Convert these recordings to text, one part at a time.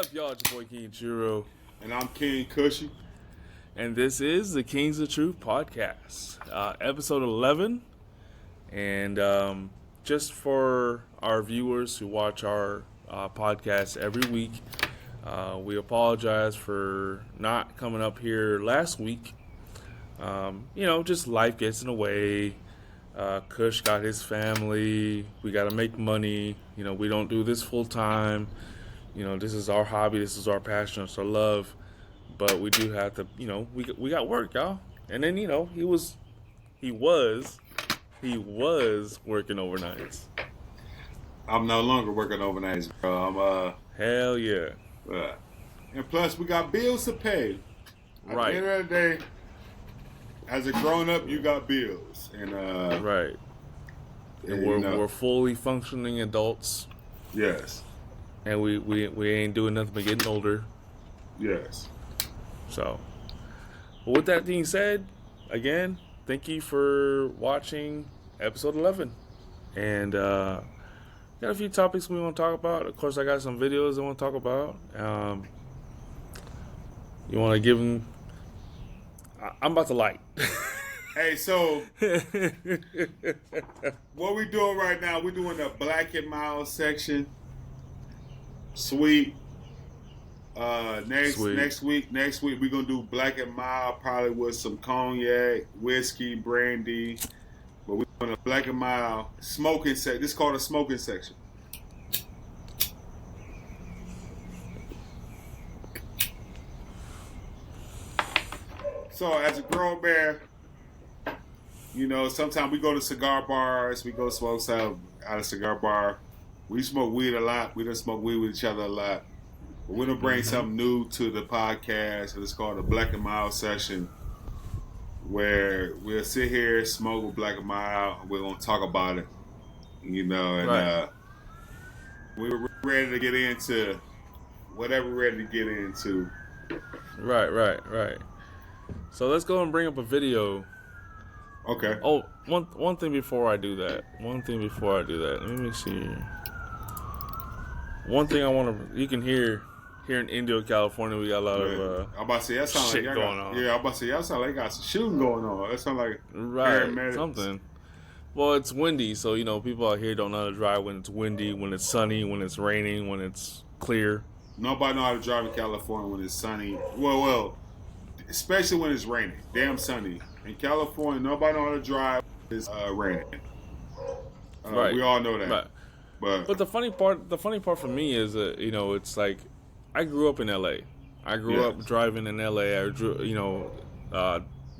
up, y'all? It's your boy King Churro. And I'm King Cushy. And this is the Kings of Troof podcast, episode 11. And just for our viewers who watch our podcast every week, we apologize for not coming up here last week. Just life gets in the way. Kush got his family. We got to make money. We don't do this full time. This is our hobby. This is our passion. It's our love. But we do have to, we got work, y'all. And then, he was working overnights. I'm no longer working overnights, bro. Hell yeah. And plus, we got bills to pay. Right. At the end of the day, as a grown-up, you got bills. And right. And we're fully functioning adults. Yes. And we ain't doing nothing but getting older. Yes. So, but with that being said, again, thank you for watching episode 11. And got a few topics we want to talk about. Of course, I got some videos I want to talk about. You want to give them? I'm about to light. Hey, so what we doing right now? We're doing the Black and Mild section. Sweet. Next week we're gonna do Black and Mild, probably with some cognac, whiskey, brandy. But we're doing a Black and Mild smoking section. This is called a smoking section. So as a grown man, sometimes we go to cigar bars. We go smoke some at a cigar bar. We smoke weed a lot. We don't smoke weed with each other a lot. But we're going to bring something new to the podcast. It's called the Black and Mild session, where we'll sit here, smoke with Black and Mild, and we're going to talk about it. Right. We're ready to get into whatever we're ready to get into. Right. So let's go and bring up a video. Okay. Oh, one thing before I do that. Let me see here. One thing I want to... You can hear... Here in Indio, California, we got a lot of I'm about to say, that sound shit like going on. Yeah, I'm about to say, y'all sound like you got some shooting going on. That sound like right, something. Well, it's windy, so, people out here don't know how to drive when it's windy, when it's sunny, when it's raining, when it's clear. Nobody know how to drive in California when it's sunny. Well, especially when it's raining. Damn sunny. In California, nobody know how to drive when it's raining. Right. We all know that. Right. But the funny part for me is that, it's like, I grew up in LA. I grew up driving in LA. During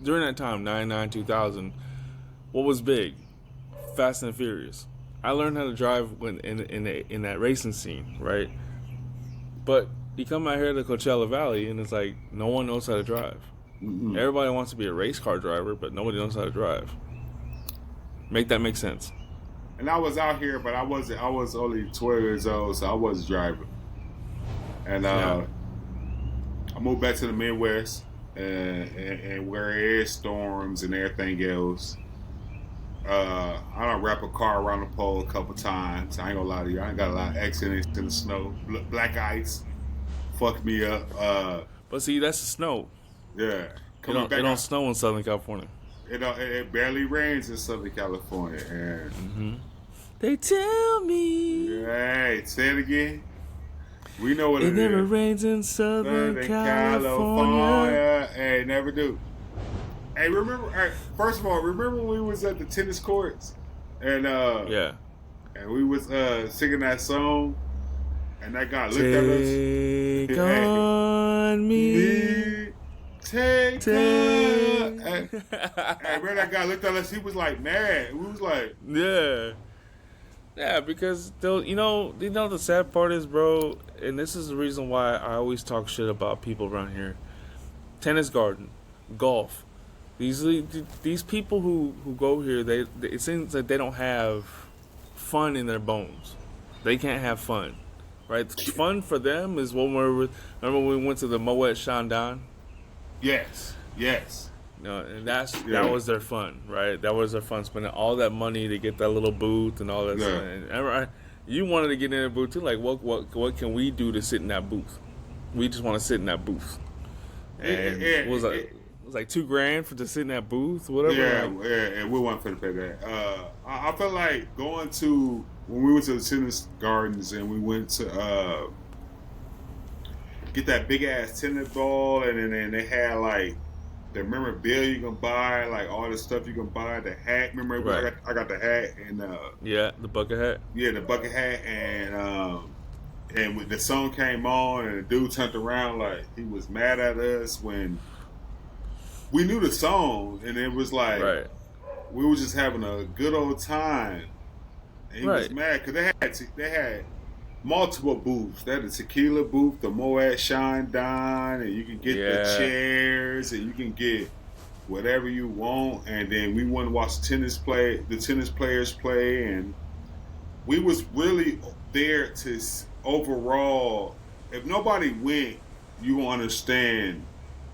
that time, 99, 2000, what was big? Fast and Furious. I learned how to drive when in that racing scene, right? But you come out here to Coachella Valley, and it's like no one knows how to drive. Mm-hmm. Everybody wants to be a race car driver, but nobody knows how to drive. Make that make sense? And I was out here, but I was only 12 years old, so I wasn't driving. And I moved back to the Midwest, and where it is storms and everything else. I done wrap a car around the pole a couple times. I ain't gonna lie to you. I ain't got a lot of accidents in the snow. Black ice fucked me up. But see, that's the snow. Yeah. It don't snow in Southern California. It barely rains in Southern California. And they tell me. Hey, say it again. We know what it is. It never rains in Southern California. Hey, never do. Hey, first of all, remember when we was at the tennis courts? And and we was singing that song, and that guy looked at us. Take on me. Take on. Hey, remember that guy looked at us? He was like mad. We was like, yeah, because the sad part is, bro, and this is the reason why I always talk shit about people around here. Tennis garden, golf. These people who go here, it seems like they don't have fun in their bones. They can't have fun, right? Fun for them is when remember when we went to the Moet Chandon? Yes. And that was their fun, right? That was their fun, spending all that money to get that little booth and all that stuff. And you wanted to get in a booth too. Like, what can we do to sit in that booth? We just want to sit in that booth. And it was like $2,000 for to sit in that booth, whatever. Yeah, and we weren't finna pay that. I felt like going to when we went to the tennis gardens and we went to get that big ass tennis ball, and then they had like the memorabilia you can buy, like all the stuff you can buy, the hat. Remember, Right. I got the hat and The bucket hat. yeah, the bucket hat, and when the song came on and the dude turned around like he was mad at us when we knew the song, and it was like we were just having a good old time. And he was mad because they had multiple booths. They had the tequila booth, the Moet Shine Don, and you can get the chairs, and you can get whatever you want. And then we wanted to watch the tennis players play, and we was really there to overall. If nobody went, you won't understand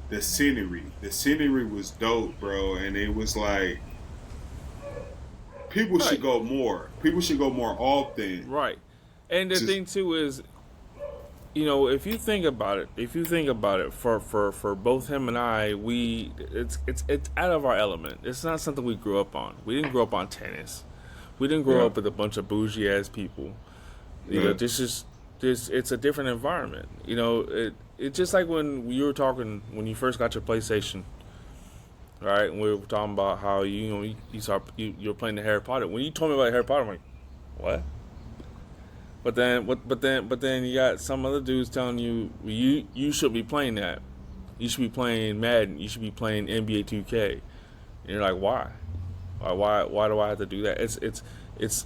the scenery. The scenery was dope, bro, and it was like people should go more. People should go more often. Right. And the thing too is, if you think about it, for both him and I, it's out of our element. It's not something we grew up on. We didn't grow up on tennis. We didn't grow up with a bunch of bougie ass people. It's a different environment. It's just like when you were talking when you first got your PlayStation, right? And we were talking about how you were playing the Harry Potter. When you told me about Harry Potter, I'm like, what? But then you got some other dudes telling you you should be playing that. You should be playing Madden. You should be playing NBA 2K. And you're like, why? Why do I have to do that? It's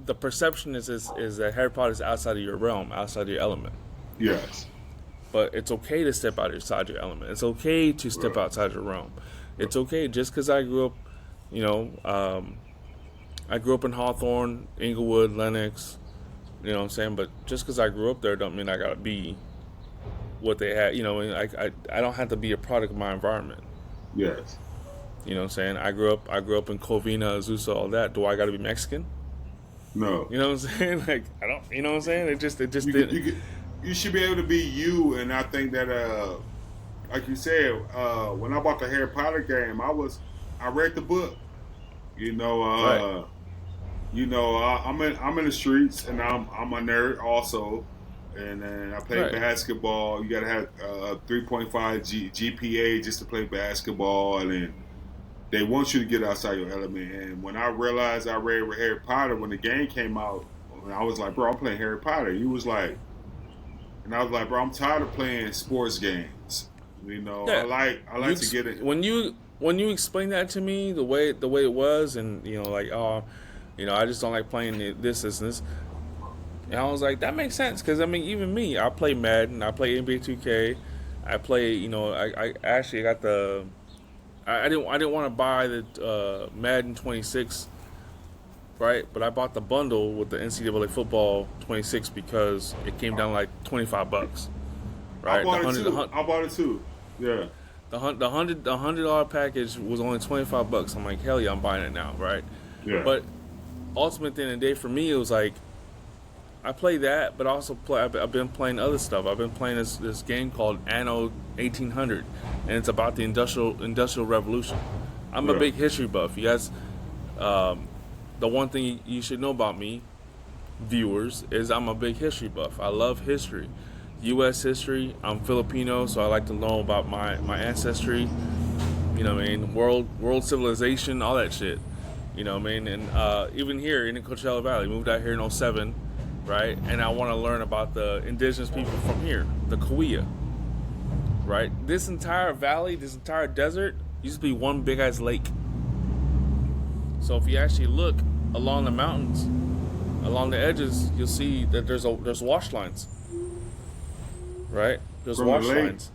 the perception is that Harry Potter is outside of your realm, outside of your element. Yes. But it's okay to step outside your element. It's okay to step outside your realm. It's okay just because I grew up, I grew up in Hawthorne, Inglewood, Lenox, you know what I'm saying? But just because I grew up there don't mean I got to be what they had, I don't have to be a product of my environment. Yes. You know what I'm saying? I grew up in Covina, Azusa, all that. Do I got to be Mexican? No. You know what I'm saying? Like, I don't, you know what I'm saying? It just didn't. You should be able to be you, and I think that, like you said, when I bought the Harry Potter game, I read the book. I'm in the streets, and I'm a nerd also, and then I play basketball. You gotta have a 3.5 GPA just to play basketball, and then they want you to get outside your element. And when I realized I read Harry Potter when the game came out, I was like, bro, I'm playing Harry Potter. He was like, and I was like, bro, I'm tired of playing sports games. I like to get it. When you explain that to me, the way it was, and I just don't like playing this. And I was like, that makes sense, because even me, I play Madden, I play NBA 2K, I play, I actually got the, I didn't want to buy the Madden 26, right? But I bought the bundle with the NCAA football 26 because it came down like $25, right? I bought it too. Yeah. The $100 package was only $25. I'm like, hell yeah, I'm buying it now, right? Yeah. But ultimately, at the end of the day, for me, it was like, I play that, but also I've been playing other stuff. I've been playing this game called Anno 1800, and it's about the Industrial Revolution. I'm a big history buff. You guys, the one thing you should know about me, viewers, is I'm a big history buff. I love history. U.S. history. I'm Filipino, so I like to know about my ancestry. World civilization, all that shit. And even here in the Coachella Valley, moved out here in 07, right? And I want to learn about the indigenous people from here, the Kauai, right? This entire valley, this entire desert used to be one big ass lake. So if you actually look along the mountains, along the edges, you'll see that there's wash lines. Right? There's wash lines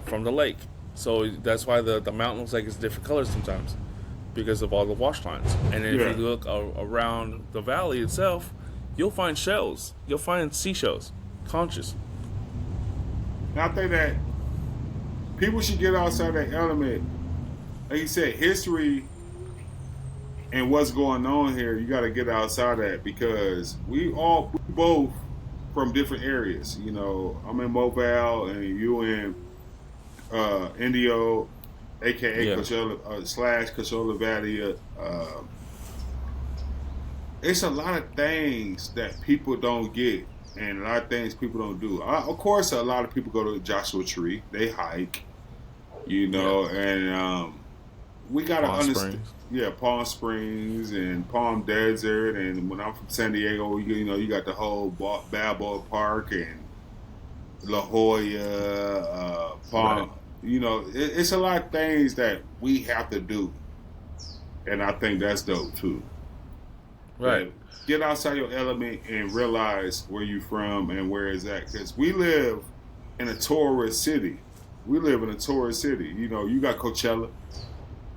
from the lake. So that's why the mountain looks like it's different colors sometimes, because of all the wash lines. And then if you look around the valley itself, you'll find shells. You'll find seashells, conches. And I think that people should get outside that element. Like you said, history and what's going on here, you got to get outside that, because we both from different areas. You know, I'm in Mobile and you in Indio, aka Coachella / Coachella Valley. It's a lot of things that people don't get, and a lot of things people don't do. Of course, a lot of people go to Joshua Tree. They hike, you know, and we gotta understand. Yeah, Palm Springs and Palm Desert, and when I'm from San Diego, you know, you got the whole Balboa Park and La Jolla, Palm. Right. You know, it's a lot of things that we have to do, and I think that's dope too. Right. But get outside your element and realize where you're from and where it's at, because we live in a tourist city. You know, you got Coachella.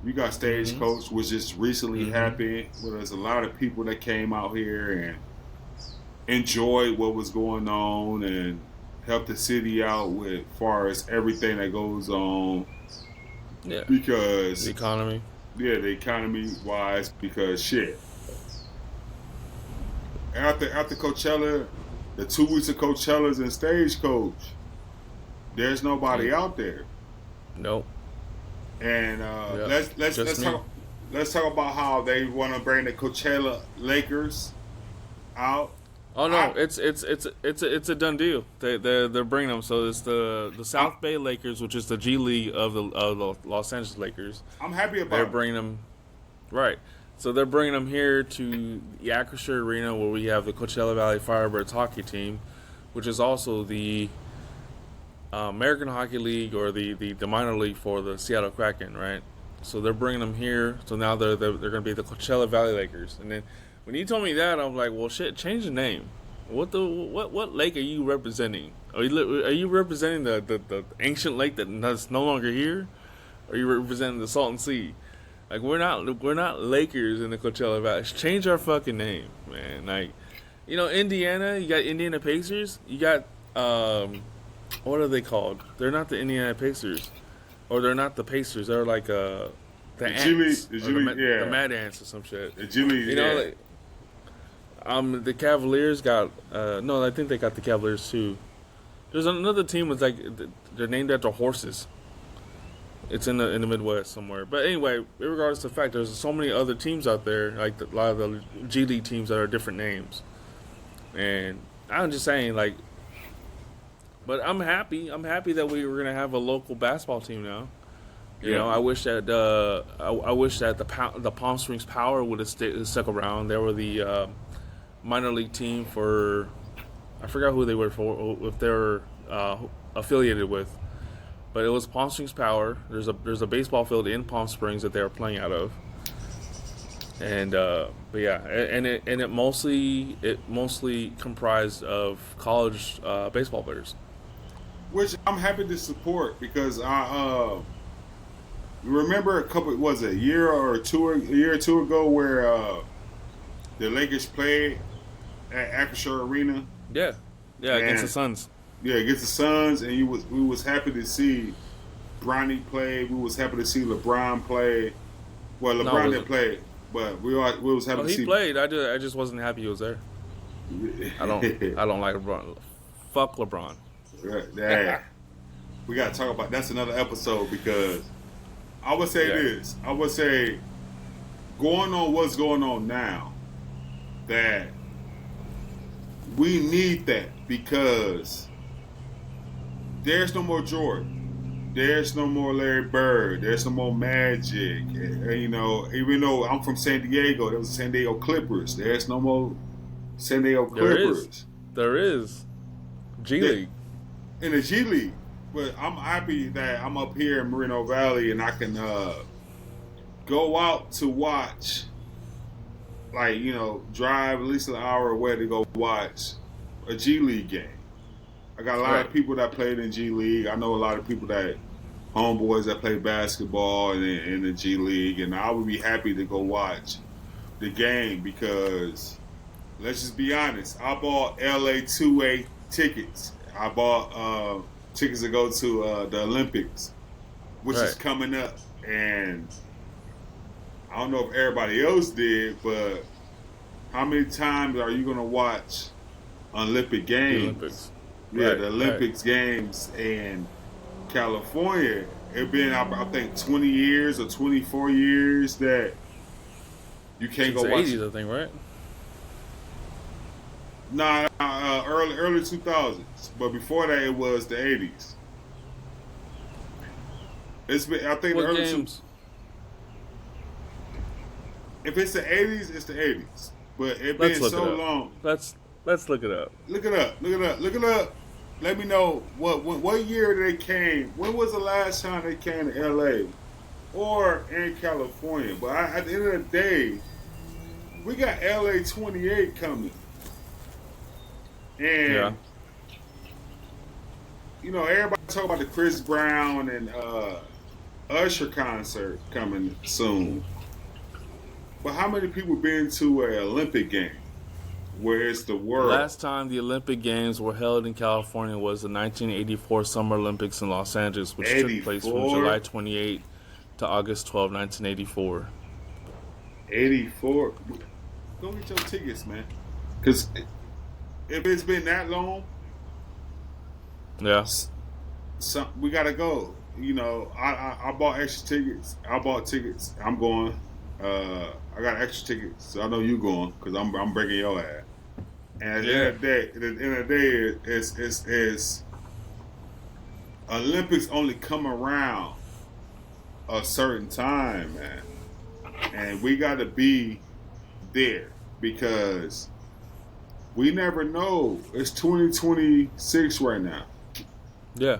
You got Stagecoach, which just recently happened, where there's a lot of people that came out here and enjoyed what was going on and helped the city out with far as everything that goes on. Yeah. Because the economy. Yeah, the economy wise, because shit. After Coachella, the 2 weeks of Coachella's and Stagecoach, there's nobody out there. Nope. And let's talk about how they want to bring the Coachella Lakers out. Oh no, it's a done deal. They're bringing them. So it's the South Bay Lakers, which is the G League of the Los Angeles Lakers. I'm happy about. They're bringing them, right? So they're bringing them here to the Acrisure Arena, where we have the Coachella Valley Firebirds hockey team, which is also the American Hockey League, or the minor league for the Seattle Kraken, right? So they're bringing them here. So now they're going to be the Coachella Valley Lakers. And then when you told me that, I'm like, well, shit, change the name. What lake are you representing? Are you representing the ancient lake that's no longer here? Or are you representing the Salton Sea? Like, we're not Lakers in the Coachella Valley. Change our fucking name, man. Like, you know, Indiana, you got Indiana Pacers. You got what are they called? They're not the Indiana Pacers, or they're not the Pacers. They're like the Ants, the Mad Ants or some shit. You know, like, the Cavaliers got no. I think they got the Cavaliers too. There's another team with like they're named after horses. It's in the Midwest somewhere. But anyway, regardless of the fact, there's so many other teams out there, like a lot of the G League teams that are different names. And I'm just saying, like, but I'm happy. I'm happy that we were gonna have a local basketball team now. You know, I wish that the Palm Springs Power would have stuck around. They were the minor league team for, I forgot who they were for, if they were affiliated with. But it was Palm Springs Power. There's a baseball field in Palm Springs that they were playing out of. And but yeah, and it mostly comprised of college baseball players. Which I'm happy to support, because I remember a year or two ago where the Lakers played at Acrisure Arena. Yeah, against the Suns. Yeah, against the Suns, and we was happy to see Bronny play. We was happy to see LeBron play. Well, LeBron didn't play, but we was happy to see. He played. I just wasn't happy he was there. I don't like LeBron. Fuck LeBron. Yeah. We gotta talk about that's another episode, because I would say this. I would say, going on what's going on now, that we need that, because there's no more Jordan. There's no more Larry Bird. There's no more Magic. You know, even though I'm from San Diego, there was San Diego Clippers. There's no more San Diego Clippers. There is. G League. In the G League. But I'm happy that I'm up here in Moreno Valley and I can go out to watch, like, you know, drive at least an hour away to go watch a G League game. I got a lot of people that played in G League. I know a lot of people homeboys that play basketball in the G League, and I would be happy to go watch the game, because let's just be honest, I bought LA 2A tickets. I bought tickets to go to the Olympics, which is coming up, and I don't know if everybody else did, but how many times are you going to watch Olympic The Games. Olympics. Yeah, Right, the Olympics Games in California. It been I think 20 years or 24 years that you can't Since go the watch. 80s, I think, right? Nah, early 2000s. But before that, it was the 80s. It's been I think What the early games? if it's the 80s, it's the 80s. But it Let's been look so it up. long. Let's look it up. Look it up. Look it up. Look it up. Let me know what year they came. When was the last time they came to LA or in California? But at the end of the day, we got LA 28 coming, and Yeah. you know everybody talk about the Chris Brown and Usher concert coming soon. But how many people been to an Olympic game where it's the world? Last time the Olympic Games were held in California was the 1984 Summer Olympics in Los Angeles, which took place from 84? July 28 to August 12, 1984. 84. Go get your tickets, man. Because if it's been that long, Yeah. we gotta go. You know, I bought extra tickets. I bought tickets. I'm going. I got extra tickets, so I know you going because I'm breaking your ass. And at the end of the day, it's Olympics only come around a certain time, man, and we got to be there because we never know. It's 2026 right now. Yeah.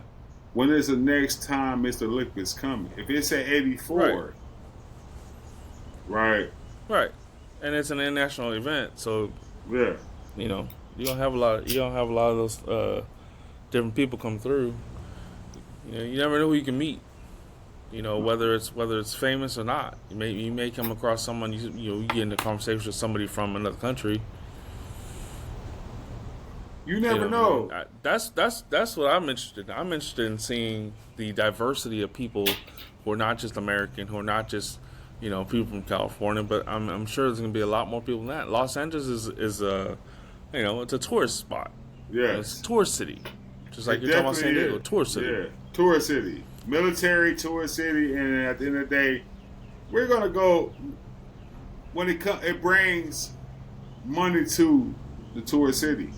When is the next time Mr. Olympics coming? If it's at 84, right? Right. And it's an international event, so Yeah. you know you don't have a lot of those different people come through. You know, you never know who you can meet. You know, whether it's famous or not. You may come across someone you get into conversation with somebody from another country. You never know. That's what I'm interested in. I'm interested in seeing the diversity of people who are not just American, who are not just, you know, people from California, but I'm sure there's going to be a lot more people than that. Los Angeles is a, you know, it's a tourist spot. Yes. It's a tourist city. Just like It you're talking about San definitely Diego, is. tourist city. Yeah, tourist city. Military tourist city, and at the end of the day, we're going to go, when it brings money to the tourist city.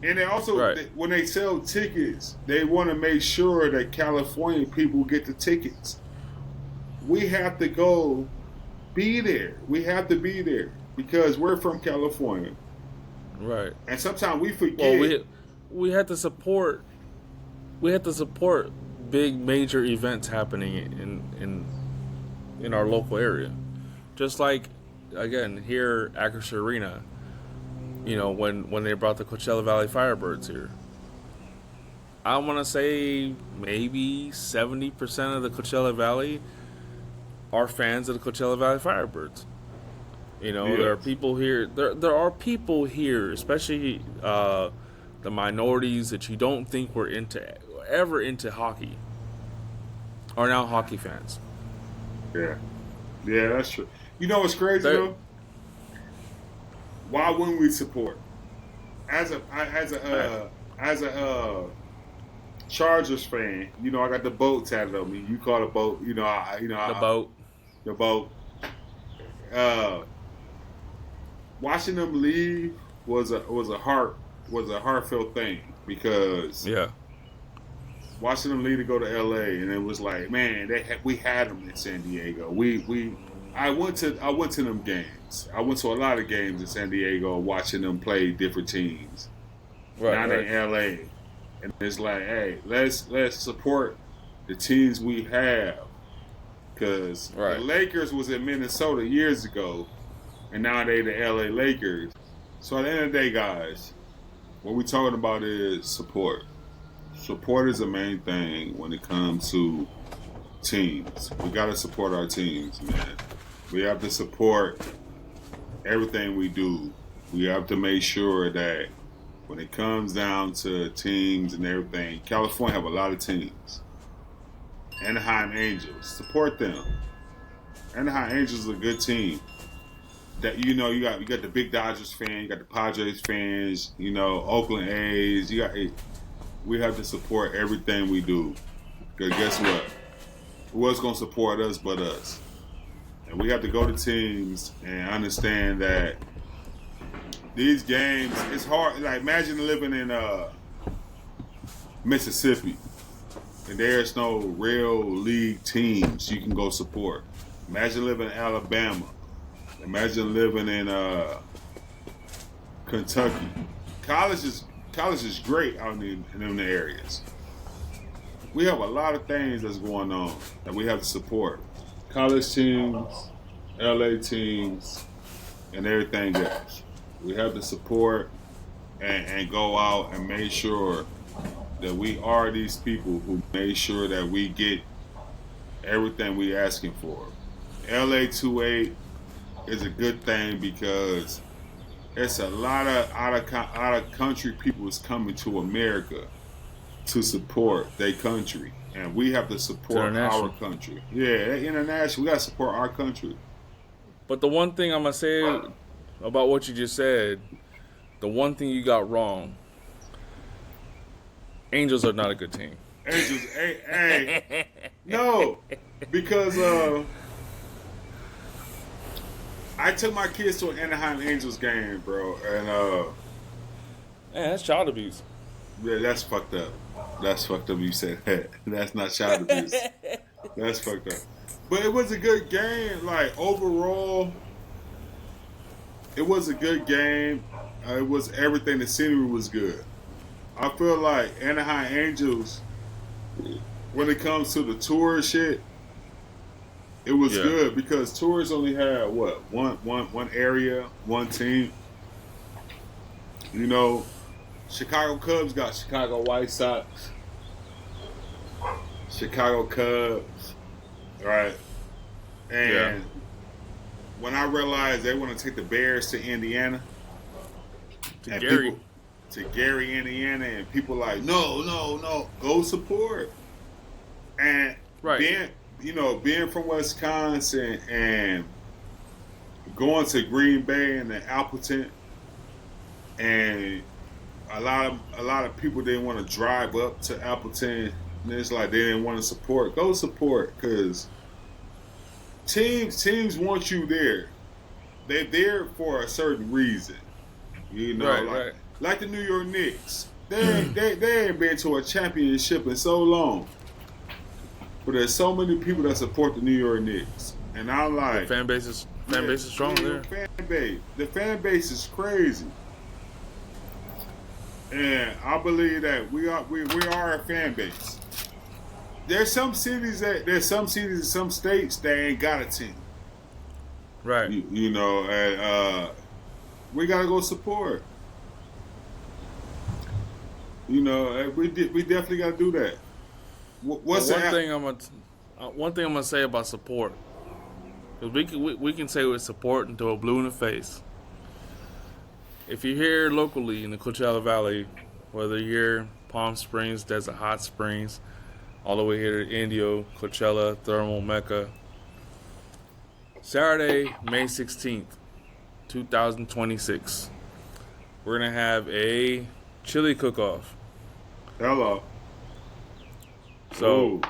And they also, when they sell tickets, they want to make sure that California people get the tickets. We have to go be there. We have to be there because we're from California. Right. And sometimes we forget. Well, we had to support big major events happening in our local area. Just like, again, here at Acrisure Arena, you know, when they brought the Coachella Valley Firebirds here. I want to say maybe 70% of the Coachella Valley are fans of the Coachella Valley Firebirds. You know, Yes. there are people here. There are people here, especially the minorities that you don't think were ever into hockey, are now hockey fans. Yeah, that's true. You know what's crazy though? Why wouldn't we support? As a Chargers fan, you know I got the boat tatted on me. You call it boat, you know. The boat. Watching them leave was a heartfelt thing because watching them leave to go to LA, and it was like, man, we had them in San Diego. I went to them games. I went to a lot of games in San Diego, watching them play different teams. Now they're in LA, and it's like, hey, let's support the teams we have, because the Lakers was in Minnesota years ago, and now they the LA Lakers. So at the end of the day, guys, what we're talking about is support. Support is the main thing when it comes to teams. We got to support our teams, man. We have to support everything we do. We have to make sure that when it comes down to teams and everything, California have a lot of teams. Anaheim Angels, support them. Anaheim Angels is a good team. that you got the big Dodgers fan, you got the Padres fans, Oakland A's. We have to support everything we do. Because guess what? Who's going to support us but us? And we have to go to teams and understand that these games, it's hard. Like, imagine living in Mississippi and there's no real league teams you can go support. Imagine living in Alabama. Imagine living in Kentucky. College is great out in the areas. We have a lot of things that's going on that we have to support. College teams, LA teams, and everything else. We have to support and go out and make sure that we are these people who make sure that we get everything we asking for. LA 28 is a good thing because it's a lot of out of country people is coming to America to support their country, and we have to support our country. Yeah, international. We got to support our country. But the one thing I'm gonna say about what you just said, the one thing you got wrong: Angels are not a good team. Angels, hey, no, because I took my kids to an Anaheim Angels game, bro, and man, that's child abuse. Yeah, that's fucked up. That's fucked up. You said that. That's not child abuse. That's fucked up. But it was a good game. Like, overall, it was a good game. It was everything. The scenery was good. I feel like Anaheim Angels, when it comes to the tour shit, it was good because tours only had one area, one team. Chicago Cubs got Chicago White Sox, Chicago Cubs, right? And when I realized they want to take the Bears to Indiana, to Gary, Indiana, and people like, no, go support. And being from Wisconsin and going to Green Bay and the Appleton, and a lot of people didn't want to drive up to Appleton, and it's like they didn't want to support. Go support, because teams want you there. They're there for a certain reason. Like the New York Knicks. They ain't been to a championship in so long. But there's so many people that support the New York Knicks. And I'm like, the fan base is strong there. The fan base is crazy. And I believe that we are a fan base. There's some cities and some states that ain't got a team. Right. And we gotta go support. We definitely gotta do that. One thing I'm gonna say about support, because we can say with support until we're blue in the face. If you're here locally in the Coachella Valley, whether you're here Palm Springs, Desert Hot Springs, all the way here to Indio, Coachella, Thermal Mecca, Saturday, May 16th, 2026, we're gonna have a chili cook-off. Hello. So,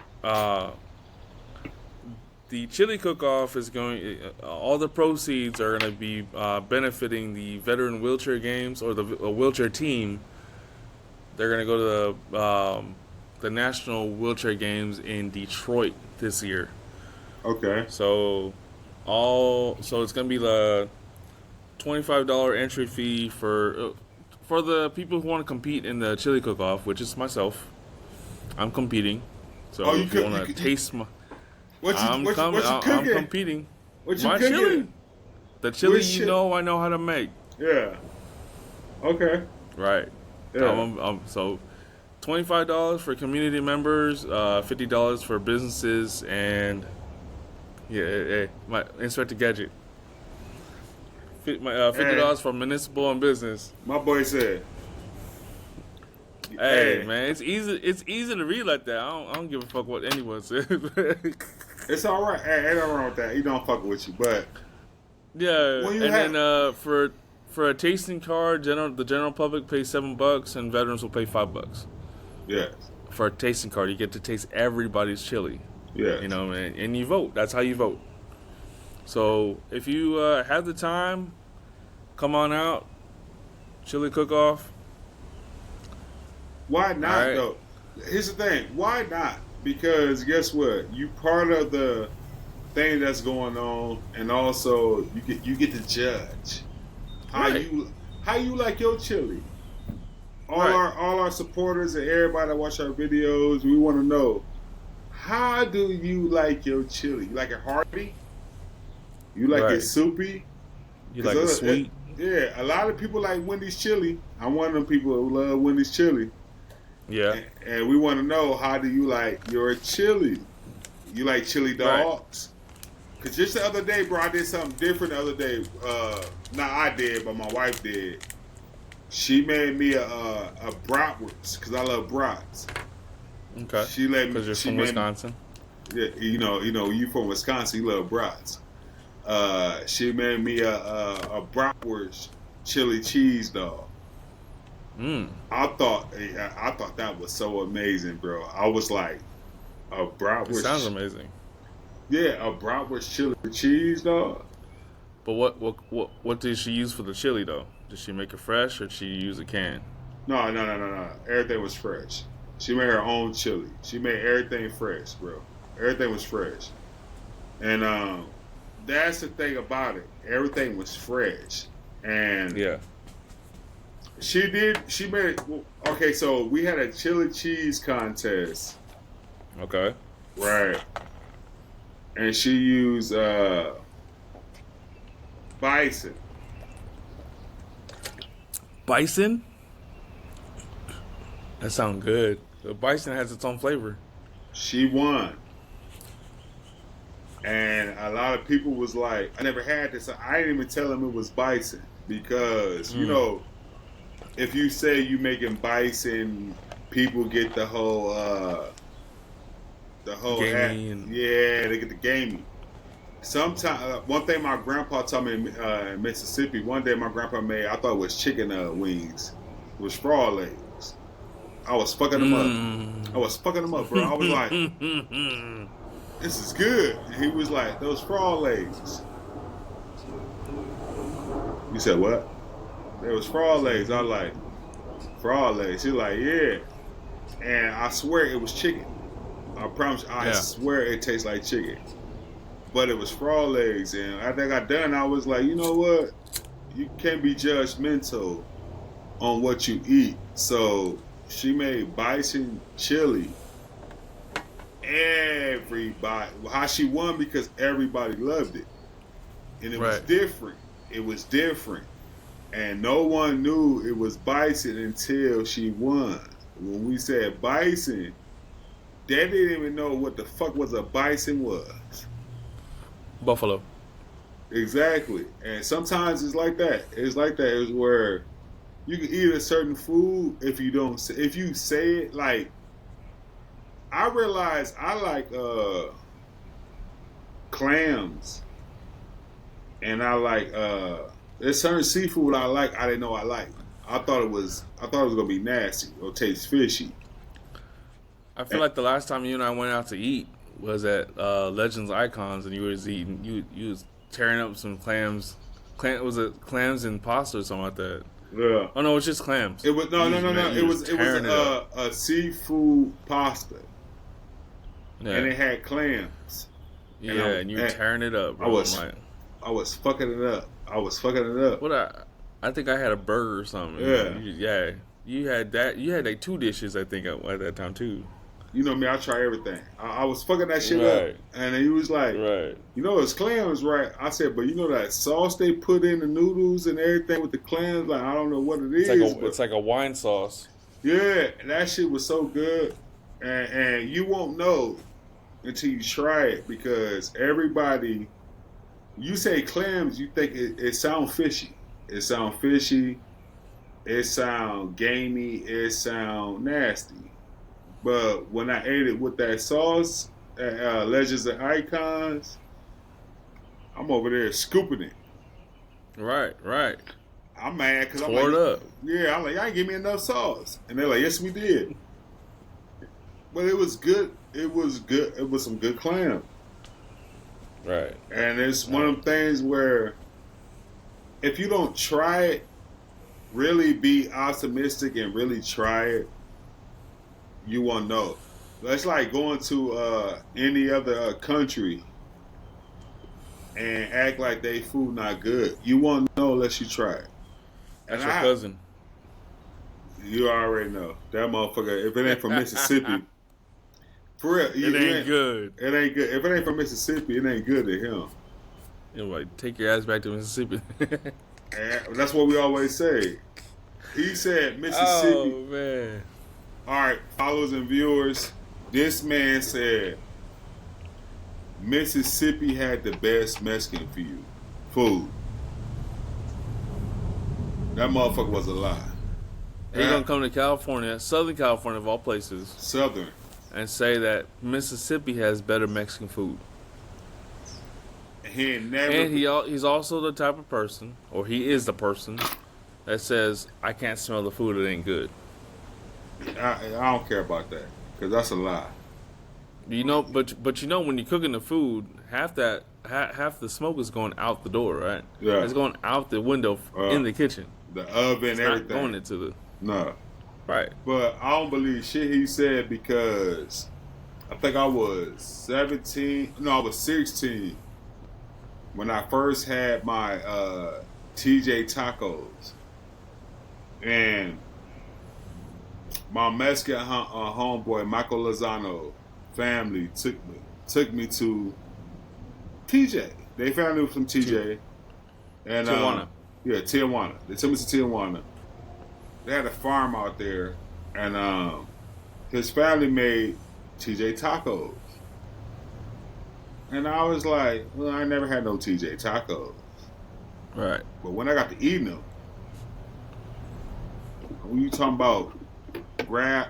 the chili cook-off is going. All the proceeds are going to be benefiting the veteran wheelchair games or the wheelchair team. They're going to go to the national wheelchair games in Detroit this year. Okay. So it's going to be the $25 entry fee for the people who want to compete in the chili cook-off, which is myself. I'm competing. So if you want to taste my... I'm competing. What you my cooking? Chili. The chili I know how to make. Yeah. Okay. Right. Yeah. So $25 for community members, $50 for businesses, and my Inspector Gadget. $50 for municipal and business. My boy said. Hey man, it's easy. It's easy to read like that. I don't give a fuck what anyone says. It's all right. Hey, ain't nothing wrong with that. He don't fuck with you, but Yeah, When you and have, then for a tasting card, the general public pays $7, and veterans will pay $5. yes, For a tasting card, you get to taste everybody's chili. yes. You know, and you vote. That's how you vote. So if you have the time, come on out, chili cook-off. Why not All right. though? Here's the thing. Why not? Because guess what? You part of the thing that's going on, and also you get to judge how Right. you like your chili. All Right. our supporters and everybody that watch our videos, we want to know, how do you like your chili? You like it hearty? You like Right. it soupy? You like it sweet? Yeah, a lot of people like Wendy's chili. I'm one of them people who love Wendy's chili. Yeah. And we want to know, how do you like your chili? You like chili dogs? Because just the other day, bro, I did something different the other day. Not I did, but my wife did. She made me a bratwurst, because I love brats. Okay. She let me. Because you're she from made Wisconsin. Me, yeah, you from Wisconsin, you love brats. She made me a bratwurst chili cheese dog. I thought that was so amazing, bro. I was like, a bratwurst. It sounds amazing. Yeah, a bratwurst chili cheese dog. But what did she use for the chili though? Did she make it fresh or did she use a can? No. Everything was fresh. She made her own chili. She made everything fresh, bro. Everything was fresh. And that's the thing about it. Everything was fresh. And Yeah. she made it. Okay, so we had a chili cheese contest. Okay. Right. And she used bison. Bison? That sounds good. The bison has its own flavor. She won. And a lot of people was like, I never had this. I didn't even tell them it was bison. Because, you know, if you say you making bison, people get the whole gamey they get the gamey. Sometimes, one thing my grandpa taught me in Mississippi, one day my grandpa made, I thought it was chicken wings. It was frog legs. I was fucking them up. I was fucking them up, bro. I was like, this is good. And he was like, those frog legs. You said what? There was frog legs. I was like, frog legs. He was like, yeah. And I swear it was chicken. I promise. I swear it tastes like chicken. But it was frog legs. And after I got done, I was like, you know what? You can't be judgmental on what you eat. So she made bison chili. Everybody. How she won? Because everybody loved it. And it was different. It was different. And no one knew it was bison until she won. When we said bison, they didn't even know what the fuck was a bison was. Buffalo. Exactly. And sometimes it's like that. It's like that. It's where you can eat a certain food if you say it. Like, I realize I like clams. And I like there's certain seafood I like I didn't know I like. I thought it was gonna be nasty or taste fishy. I feel like the last time you and I went out to eat was at Legends Icons, and you was eating. You was tearing up some clams. Was it clams and pasta or something like that? Yeah. Oh no, it's just clams. It was no. It was a seafood pasta. Yeah. And it had clams. Yeah, and you were tearing it up, bro. I was fucking it up. What I think I had a burger or something. Yeah. You had that. You had like 2 dishes, I think, at that time too. You know me, I try everything. I was fucking that shit up. And he was like, you know, it's clams, right? I said, but you know that sauce they put in the noodles and everything with the clams? Like, I don't know what it is. It's like a wine sauce. Yeah, that shit was so good. And you won't know until you try it, because everybody, you say clams, you think it sound fishy. It sound fishy. It sound gamey. It sound nasty. But when I ate it with that sauce at Legends and Icons, I'm over there scooping it. Right. I'm mad because I'm Tore it like, up. yeah, I'm like, y'all ain't give me enough sauce. And they're like, yes, we did. But it was good. It was good. It was some good clam. Right. And it's one of them things where if you don't try it, really be optimistic and really try it, you won't know. It's like going to any other country and act like they food not good. You won't know unless you try it. And That's your cousin. You already know that motherfucker. If it ain't from Mississippi, for real, It ain't good. It ain't good. If it ain't from Mississippi, it ain't good to him. You know, like, take your ass back to Mississippi. And that's what we always say. He said Mississippi. Oh man! All right, followers and viewers. This man said Mississippi had the best Mexican food. That motherfucker was a lie. He gonna come to California, Southern California of all places, Southern, and say that Mississippi has better Mexican food. He ain't never. And he's also the type of person, or he is the person, that says, I can't smell the food, it ain't good. I don't care about that because that's a lie. You know, but you know, when you're cooking the food, half the smoke is going out the door, right? Yeah, it's going out the window in the kitchen. The oven, it's everything. Not going into the right. But I don't believe shit he said because I think I was 17. No, I was 16 when I first had my TJ tacos, and my Mexican homeboy Michael Lozano family took me to TJ. They found me from TJ and Tijuana. Tijuana. They took me to Tijuana. They had a farm out there, and his family made TJ tacos. And I was like, well, I never had no TJ tacos. Right. But when I got to eating them, when you talking about grab,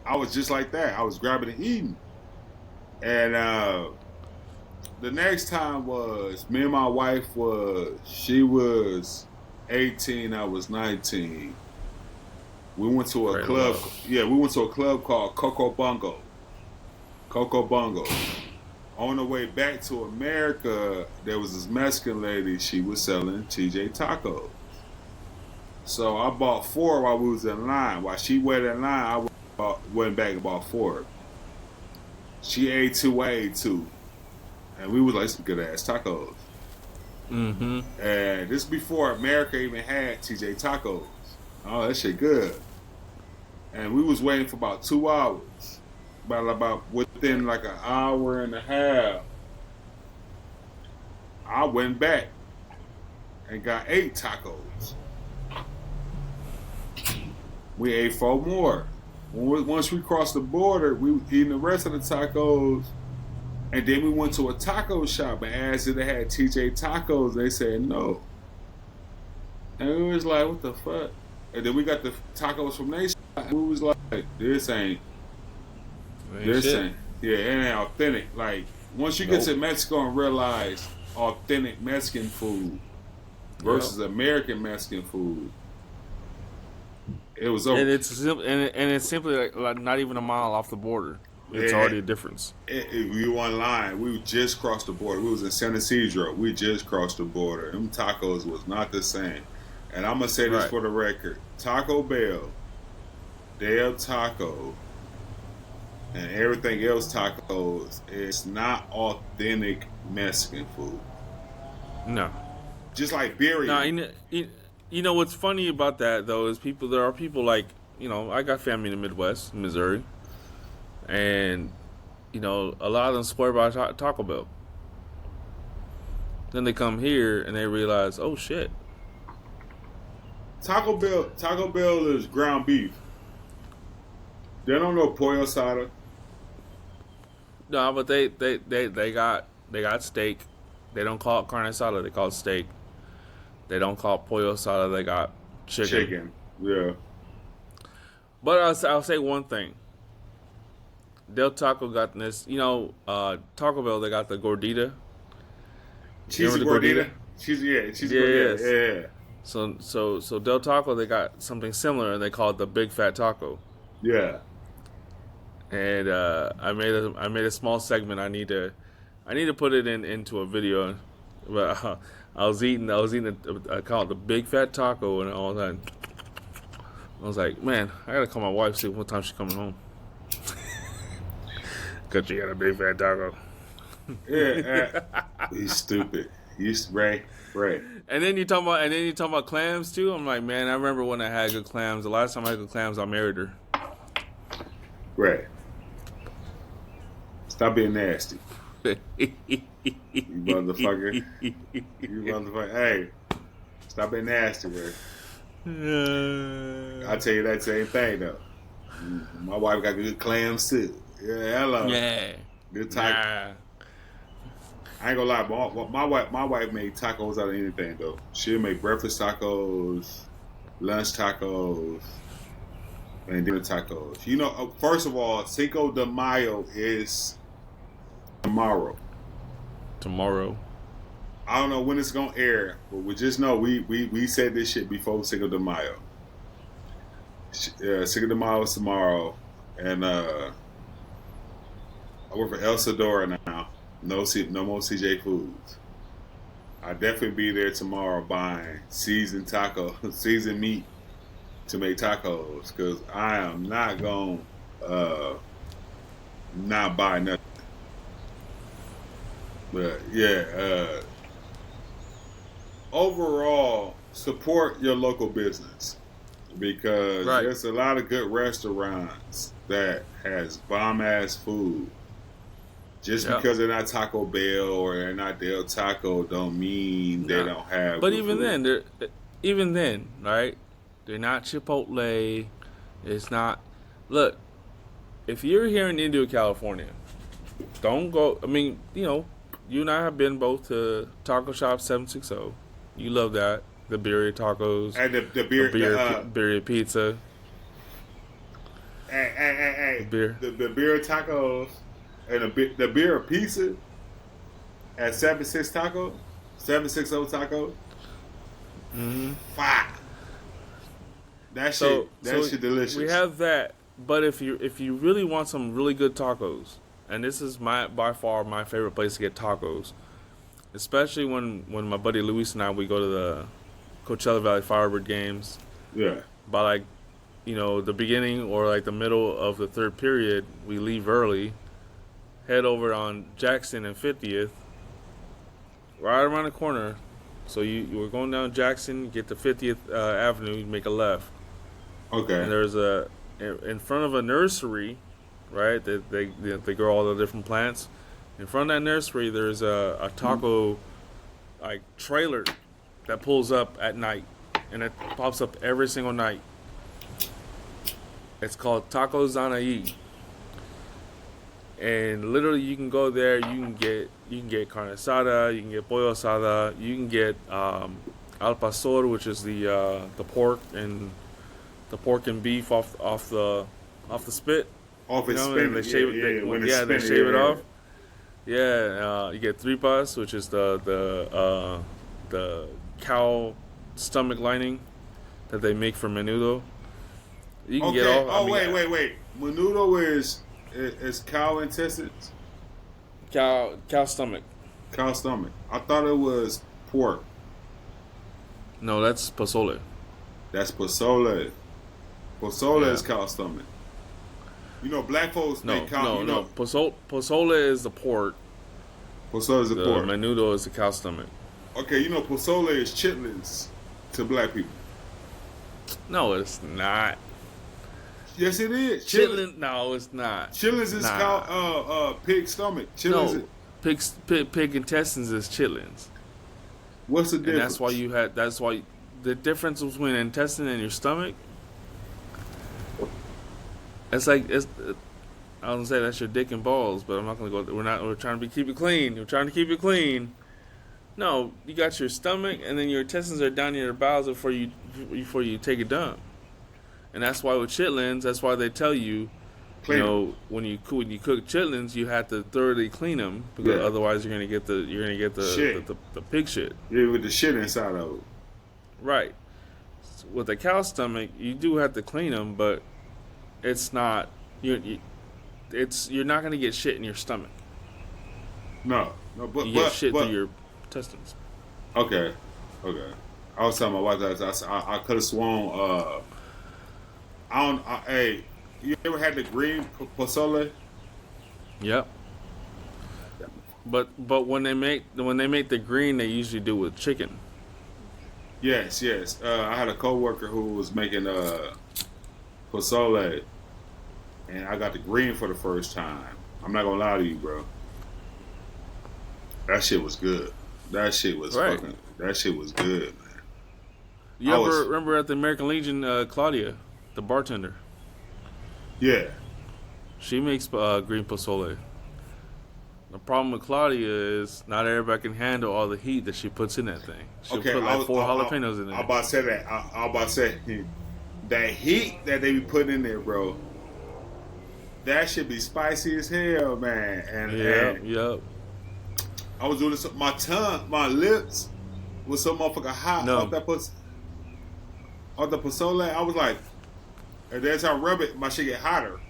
I was just like that. I was grabbing and eating. And the next time was, me and my wife she was 18, I was 19. We went to a club. Yeah, we went to a club called Coco Bongo. On the way back to America, there was this Mexican lady. She was selling TJ tacos. So I bought 4 while we was in line. While she waited in line, I went back and bought 4. She ate 2, I ate 2. And we was like, some good ass tacos. Mm-hmm. And this before America even had TJ tacos. Oh, that shit good. And we was waiting for about 2 hours. About within like an hour and a half, I went back and got 8 tacos. We ate 4 more. Once we crossed the border, we were eating the rest of the tacos. And then we went to a taco shop and asked if they had TJ tacos. They said no. And we was like, what the fuck? And then we got the tacos from their shop. And we was like, this ain't. It ain't authentic. Like, once you get to Mexico and realize authentic Mexican food versus American Mexican food, it was over. And it's simply like not even a mile off the border. It's already a difference. We were online. We just crossed the border. We was in San Isidro. We just crossed the border. Them tacos was not the same. And I'm gonna say this for the record: Taco Bell, Del Taco, and everything else tacos is not authentic Mexican food. No. Just like birria. No, you know what's funny about that though is there are people like, you know, I got family in the Midwest, Missouri, and you know, a lot of them swear by Taco Bell. Then they come here and they realize, oh shit. Taco Bell is ground beef. They don't know pollo asada. No, but they got steak. They don't call it carne asada. They call it steak. They don't call it pollo asada. They got chicken. Yeah. But I'll say one thing. Del Taco got this. You know, Taco Bell, they got the gordita. Cheesy gordita? She's Yes. yeah. So Del Taco, they got something similar, and they call it the Big Fat Taco. Yeah. And I made a small segment. I need to put it into a video. But I was eating I call it the Big Fat Taco, and all that. I was like, man, I gotta call my wife, see what time she's coming home. Cause she got a big fat taco. Yeah. He's stupid. He's right. And then you talking about clams too. I'm like, man, I remember when I had good clams. The last time I had good clams, I married her. Right. Stop being nasty. You motherfucker. Hey, stop being nasty, man. I'll tell you that same thing though. My wife got good clams too. Yeah, hello. Yeah. Good taco. I ain't gonna lie, my wife made tacos out of anything though. She'll make breakfast tacos, lunch tacos, and dinner tacos. You know, first of all, Cinco de Mayo is tomorrow. I don't know when it's gonna air, but we just know we said this shit before Cinco de Mayo. Cinco de Mayo is tomorrow, and I work for El Sador now. No more CJ Foods. I'll definitely be there tomorrow buying seasoned meat to make tacos, because I am not gonna not buy nothing. But yeah, overall, support your local business, because there's a lot of good restaurants that has bomb ass food. Just because they're not Taco Bell or they're not Del Taco don't mean they don't have. But even then, right? They're not Chipotle. It's not. Look, if you're here in Indio, California, don't go. I mean, you and I have been both to Taco Shop 760. You love that. The birria tacos. And the birria pizza. Hey. The birria tacos and the birria pizza at 760 Taco. Mm-hmm. Fire. That shit delicious. We have that. But if you really want some really good tacos, and this is by far my favorite place to get tacos, especially when my buddy Luis and I, we go to the Coachella Valley Firebird games. Yeah. By the beginning or the middle of the third period, we leave early, head over on Jackson and 50th, right around the corner. So you were going down Jackson, get to 50th Avenue, you make a left. Okay. And there's in front of a nursery, right? They grow all the different plants. In front of that nursery, there's a taco trailer that pulls up at night, and it pops up every single night. It's called Taco Zanaí. And literally, you can go there. You can get carne asada. You can get pollo asada. You can get al pastor, which is the pork and beef off the spit. Off its spit. They shave it. They shave it off. Yeah, you get tripas, which is the cow stomach lining that they make for menudo. You can get all. Wait. Menudo is cow intestines? Cow stomach. Cow stomach. I thought it was pork. No, that's pozole. That's pozole. Pozole is cow stomach. Black folks make cow. No. Pozole is the pork. Pozole is the pork. Menudo is the cow stomach. Okay, pozole is chitlins to black people. No, it's not. Yes, it is. Chitlins? No, it's not. Chitlins is cow, pig stomach. Chitlins pig intestines is chitlins. What's the difference? And that's why the difference between an intestine and your stomach. I was gonna say that's your dick and balls, but I'm not gonna go. We're trying to keep it clean. We're trying to keep it clean. No, you got your stomach, and then your intestines are down in your bowels before you take a dump. And that's why with chitlins, that's why they tell you Clean them. when you cook chitlins, you have to thoroughly clean them because otherwise you're gonna get the pig shit. Yeah, with the shit inside of it. Right. With a cow stomach, you do have to clean them, but it's not you're not gonna get shit in your stomach. No, but you get shit through your intestines. Okay. I was telling my wife that I could have sworn. Hey, you ever had the green pozole? Yep. But when they make the green, they usually do with chicken. Yes. I had a coworker who was making pozole, and I got the green for the first time. I'm not gonna lie to you, bro. That shit was good. That shit was That shit was good, man. You remember at the American Legion, Claudia, the bartender? Yeah. She makes green pozole. The problem with Claudia is not everybody can handle all the heat that she puts in that thing. She'll put like 4 jalapenos in there. I'm about to say that. I'm about to say that heat that they be putting in there, bro. That should be spicy as hell, man. And yep. I was doing this. My lips was so motherfucking hot off the pozole. I was like, and every time I rub it, my shit get hotter.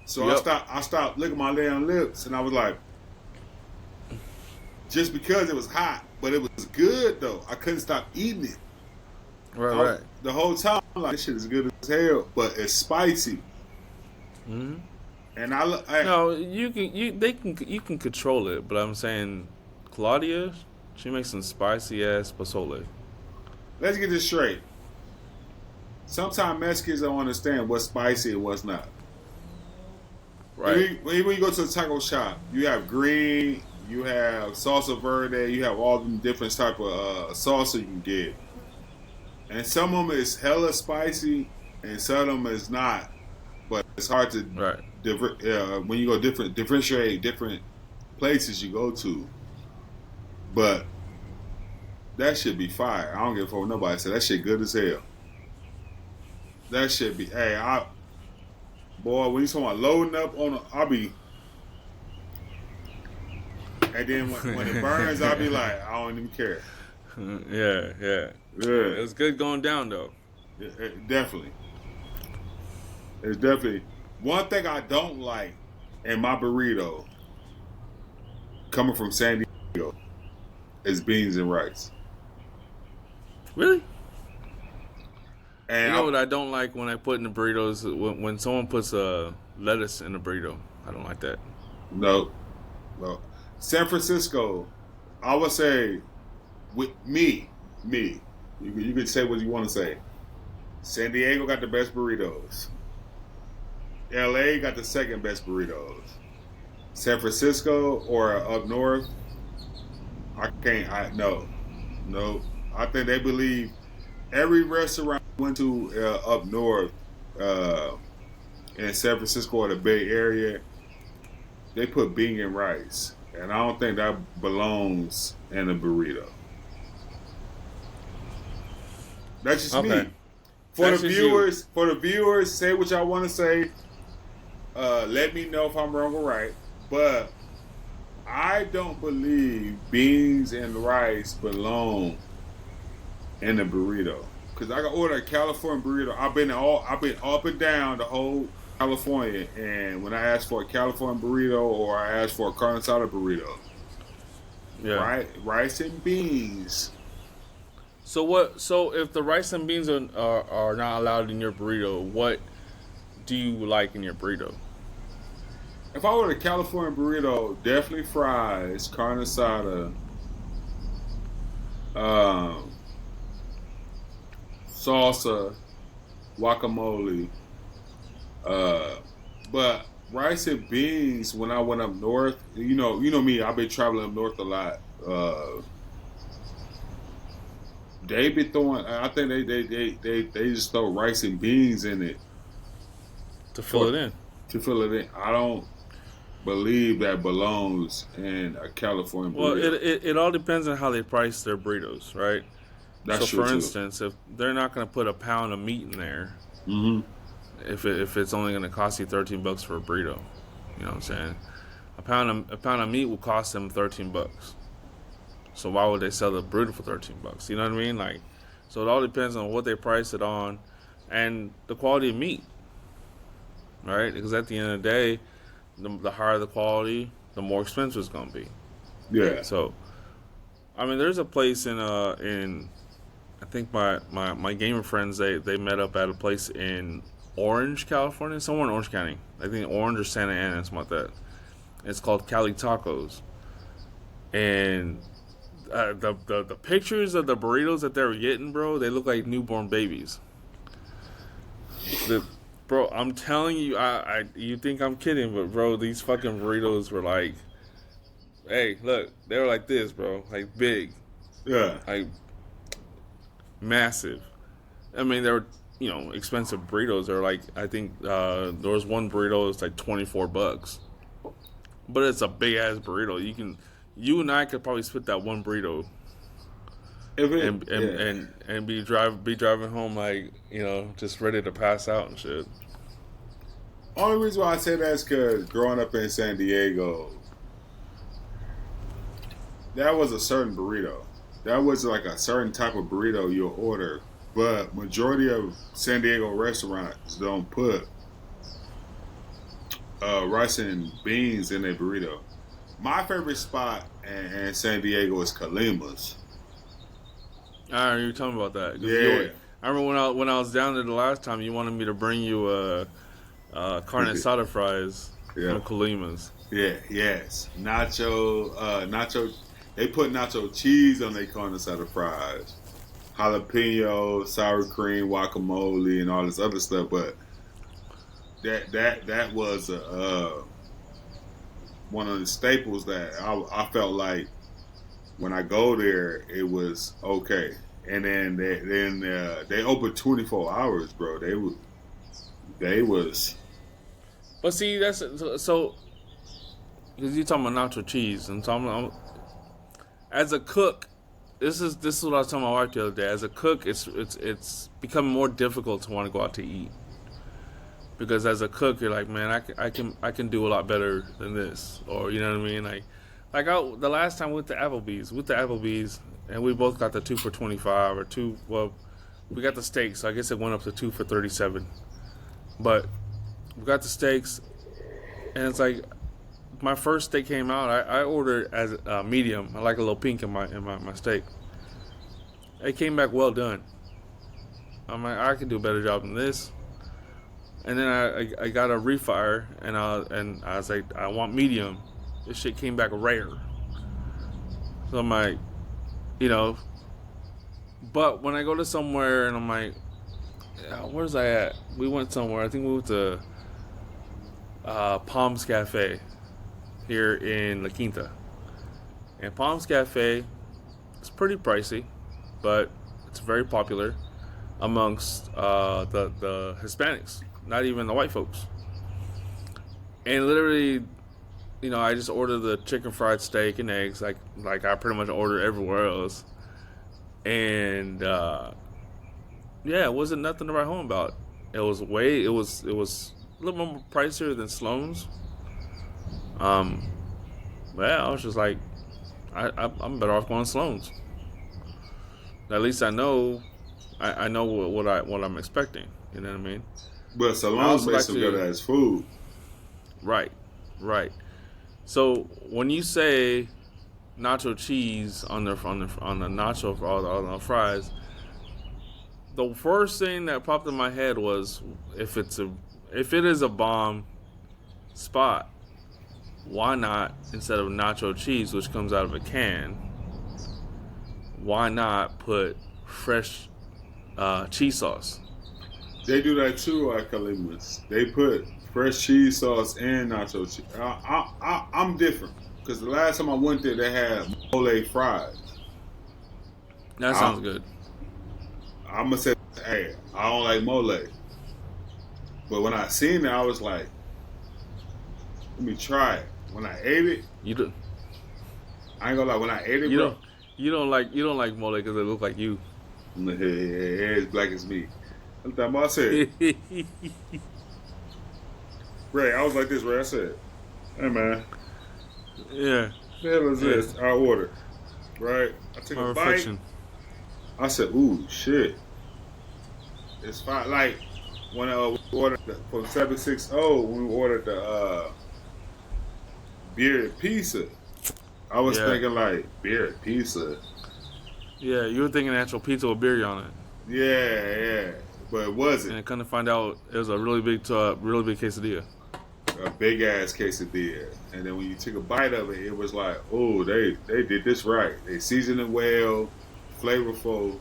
So I stopped licking my damn lips, and I was like, just because it was hot, but it was good though. I couldn't stop eating it. Right. The whole time, I'm like, this shit is good as hell, but it's spicy. Mm-hmm. And you can control it, but I'm saying Claudia, she makes some spicy ass pozole. Let's get this straight. Sometimes Mexicans don't understand what's spicy and what's not. Right. When you go to a taco shop, you have green, you have salsa verde, you have all them different type of salsa you can get. And some of them is hella spicy, and some of them is not. But it's hard to when you go differentiate different places you go to. But that should be fire. I don't give a fuck what nobody said. That shit good as hell. That should be. Boy, when you talking about loading up on, I'll be. And then when it burns, I'll be like, I don't even care. Yeah. It's good going down though. Definitely. It's definitely one thing I don't like in my burrito coming from San Diego is beans and rice. Really? And you know what I don't like when I put in the burritos when someone puts lettuce in a burrito. I don't like that. No. San Francisco, I would say, with me. You could say what you want to say. San Diego got the best burritos. LA got the second best burritos. San Francisco or up north, no. I think they believe every restaurant I went to up north in San Francisco or the Bay Area, they put bean and rice. And I don't think that belongs in a burrito. That's just me. For the viewers, say what y'all want to say. Let me know if I'm wrong or right. But I don't believe beans and rice belong in a burrito. Cause I can order a California burrito. I've been up and down the whole California, and when I ask for a California burrito or I ask for a carne asada burrito, rice and beans. So if the rice and beans are not allowed in your burrito, what do you like in your burrito? If I order a California burrito, definitely fries, carne asada, salsa, guacamole. But rice and beans, when I went up north, you know me, I've been traveling up north a lot. They be throwing. I think they just throw rice and beans in it to fill it in. To fill it in. I don't believe that belongs in a California burrito. Well, it all depends on how they price their burritos, right? That's so, true for too. instance, if they're not going to put a pound of meat in there, mm-hmm. if it's only gonna cost you $13 for a burrito. You know what I'm saying? A pound of meat will cost them $13. So why would they sell the burrito for $13? You know what I mean? Like, so it all depends on what they price it on, and the quality of meat, right? Because at the end of the day, the higher the quality, the more expensive it's gonna be. Yeah. So, I mean, there's a place in I think my gamer friends they met up at a place in Orange, California, somewhere in Orange County. I think Orange or Santa Ana, something like that. It's called Cali Tacos, and the pictures of the burritos that they were getting, bro, they look like newborn babies. Bro, I'm telling you, you think I'm kidding, but bro, these fucking burritos were like, hey, look, they were like this, bro, like big, Yeah. like massive. I mean, they were, expensive burritos. They're like, I think there was one burrito that's like $24, but it's a big ass burrito. You and I could probably split that one burrito, and be driving home like, just ready to pass out and shit. Only reason why I say that is because growing up in San Diego, that was a certain burrito. That was like a certain type of burrito you'll order. But majority of San Diego restaurants don't put rice and beans in their burrito. My favorite spot in San Diego is Kalima's. All right, you were talking about that. Yeah. I remember when I was down there the last time, you wanted me to bring you carne asada fries from Kalima's. Yeah, yes. Nacho. They put nacho cheese on their carne asada fries. Jalapeno, sour cream, guacamole, and all this other stuff. But that was one of the staples that I felt like when I go there, it was okay. And then they opened 24 hours, bro. They was. But see, that's so. Because you're talking about nacho cheese, and so as a cook, this is what I was telling my wife the other day. As a cook, it's becoming more difficult to want to go out to eat, because as a cook, you're like, man, I can do a lot better than this, or you know what I mean, the last time we went to Applebee's, and we both got the 2 for $25 or two. Well, we got the steaks, so I guess it went up to 2 for $37, but we got the steaks, and it's like. My first steak came out. I ordered as medium. I like a little pink in my steak. It came back well done. I'm like, I could do a better job than this. And then I got a refire, and I was like, I want medium. This shit came back rare. So I'm like, But when I go to somewhere and I'm like, where's I at? We went somewhere. I think we went to Palms Cafe here in La Quinta. And Palms Cafe is pretty pricey, but it's very popular amongst the Hispanics, not even the white folks. And literally, I just ordered the chicken fried steak and eggs, like I pretty much order everywhere else. And it wasn't nothing to write home about. It was a little more pricier than Sloan's. I was just like, I'm better off going to Sloan's. At least I know what I'm expecting. You know what I mean? But Sloan's makes some good ass food. Right. So when you say nacho cheese on the nacho on the fries, the first thing that popped in my head was if it is a bomb spot, why not, instead of nacho cheese, which comes out of a can, why not put fresh cheese sauce? They do that too at Calimas. They put fresh cheese sauce and nacho cheese. I'm different, because the last time I went there, they had mole fries. That sounds good. I'm going to say, hey, I don't like mole. But when I seen it, I was like, let me try it. When I ate it, you do. I ain't gonna lie. When I ate it, you don't like mole because it look like you. It's black as me. Looked at him, I said, Ray, I was like this, Ray. I said, hey, man. Yeah. What the hell is this? I ordered. Right? I took a bite. I said, ooh, shit. It's fine. Like, when we ordered from 760, when we ordered the bearded pizza, I was thinking, like, bearded pizza. Yeah, you were thinking actual pizza with beer on it. Yeah. But it wasn't. And kind of find out it was a really big quesadilla. A big ass quesadilla. And then when you took a bite of it, it was like, oh, they did this right. They seasoned it well, flavorful.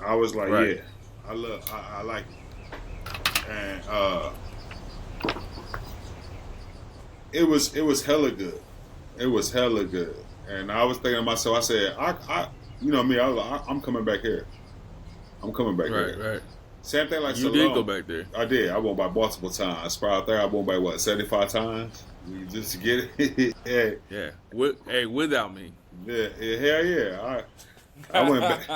I was like, yeah, I like it. And it was hella good. It was hella good. And I was thinking to myself, I said, I you know me, I'm coming back here. I'm coming back here. Right. Same thing like you Salon. did go back there. I did. I went by multiple times. Probably I went by 75 times? Just to get it. Yeah. Without me. Yeah. Hell yeah. I went back.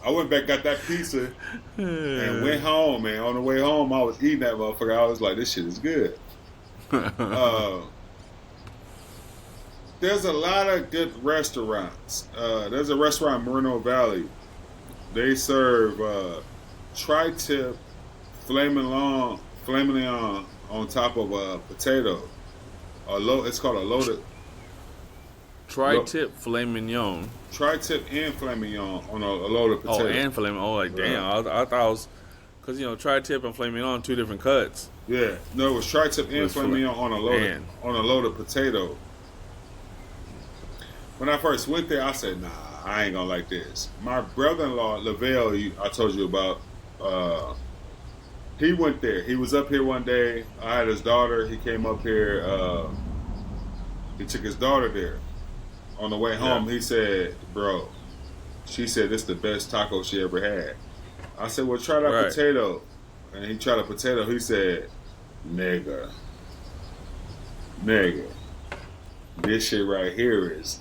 I went back, got that pizza, and went home, man. On the way home, I was eating that motherfucker. I was like, this shit is good. There's a lot of good restaurants. There's a restaurant in Moreno Valley. They serve tri-tip filet mignon on top of a potato. It's called a loaded. Tri-tip filet mignon. Tri-tip and filet mignon on a loaded potato. Oh, and filet mignon. Oh, like, damn. I thought it was... Because, tri-tip and filet mignon, 2 different cuts. Yeah. No, it was tri-tip and filet mignon on a loaded potato. When I first went there, I said, nah, I ain't gonna like this. My brother-in-law, Lavelle, I told you about, he went there. He was up here one day. I had his daughter. He came up here. He took his daughter there. On the way home, he said, bro, she said this is the best taco she ever had. I said, well, try that potato. And he tried a potato. He said, nigga, this shit right here is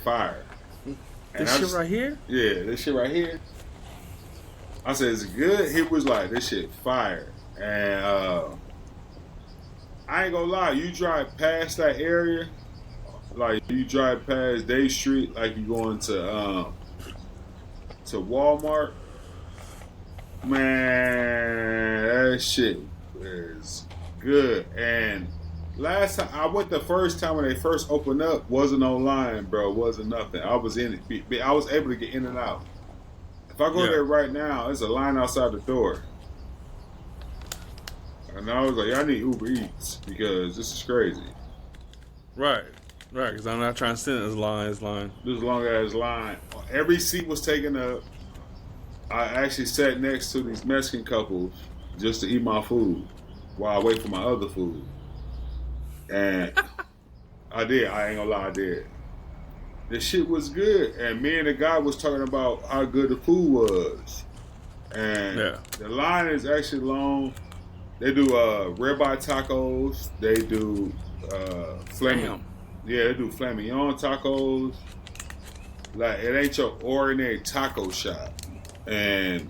fire. And this shit right here? Yeah, this shit right here. I said, it's good. He was like, this shit fire. And I ain't gonna lie, you drive past that area, like you drive past Day Street, like you going to Walmart, man, that shit is good. And last time I went, the first time when they first opened up, wasn't no line, bro. Wasn't nothing. I was in it. I was able to get in and out. If I go there right now, there's a line outside the door. And I was like, I need Uber Eats because this is crazy. Right. Because I'm not trying to sit in this line. This long ass line. Every seat was taken up. I actually sat next to these Mexican couples just to eat my food while I wait for my other food. And I did. I ain't gonna lie, I did. The shit was good. And me and the guy was talking about how good the food was. And the line is actually long. They do ribeye tacos. They do flaming. Yeah, they do filet mignon tacos. Like, it ain't your ordinary taco shop. And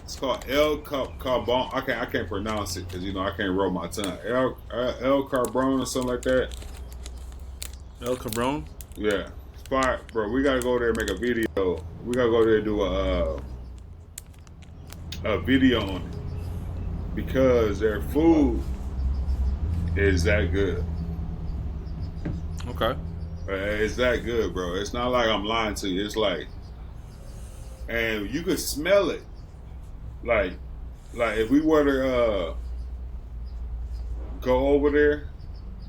it's called El Carbon. I can't pronounce it because I can't roll my tongue. El Carbon or something like that. El Cabron? Yeah. Fire, bro. We gotta go there and make a video. We gotta go there and do a video on it because their food is that good. Okay. It's that good, bro. It's not like I'm lying to you. It's like, and you could smell it. Like if we were to go over there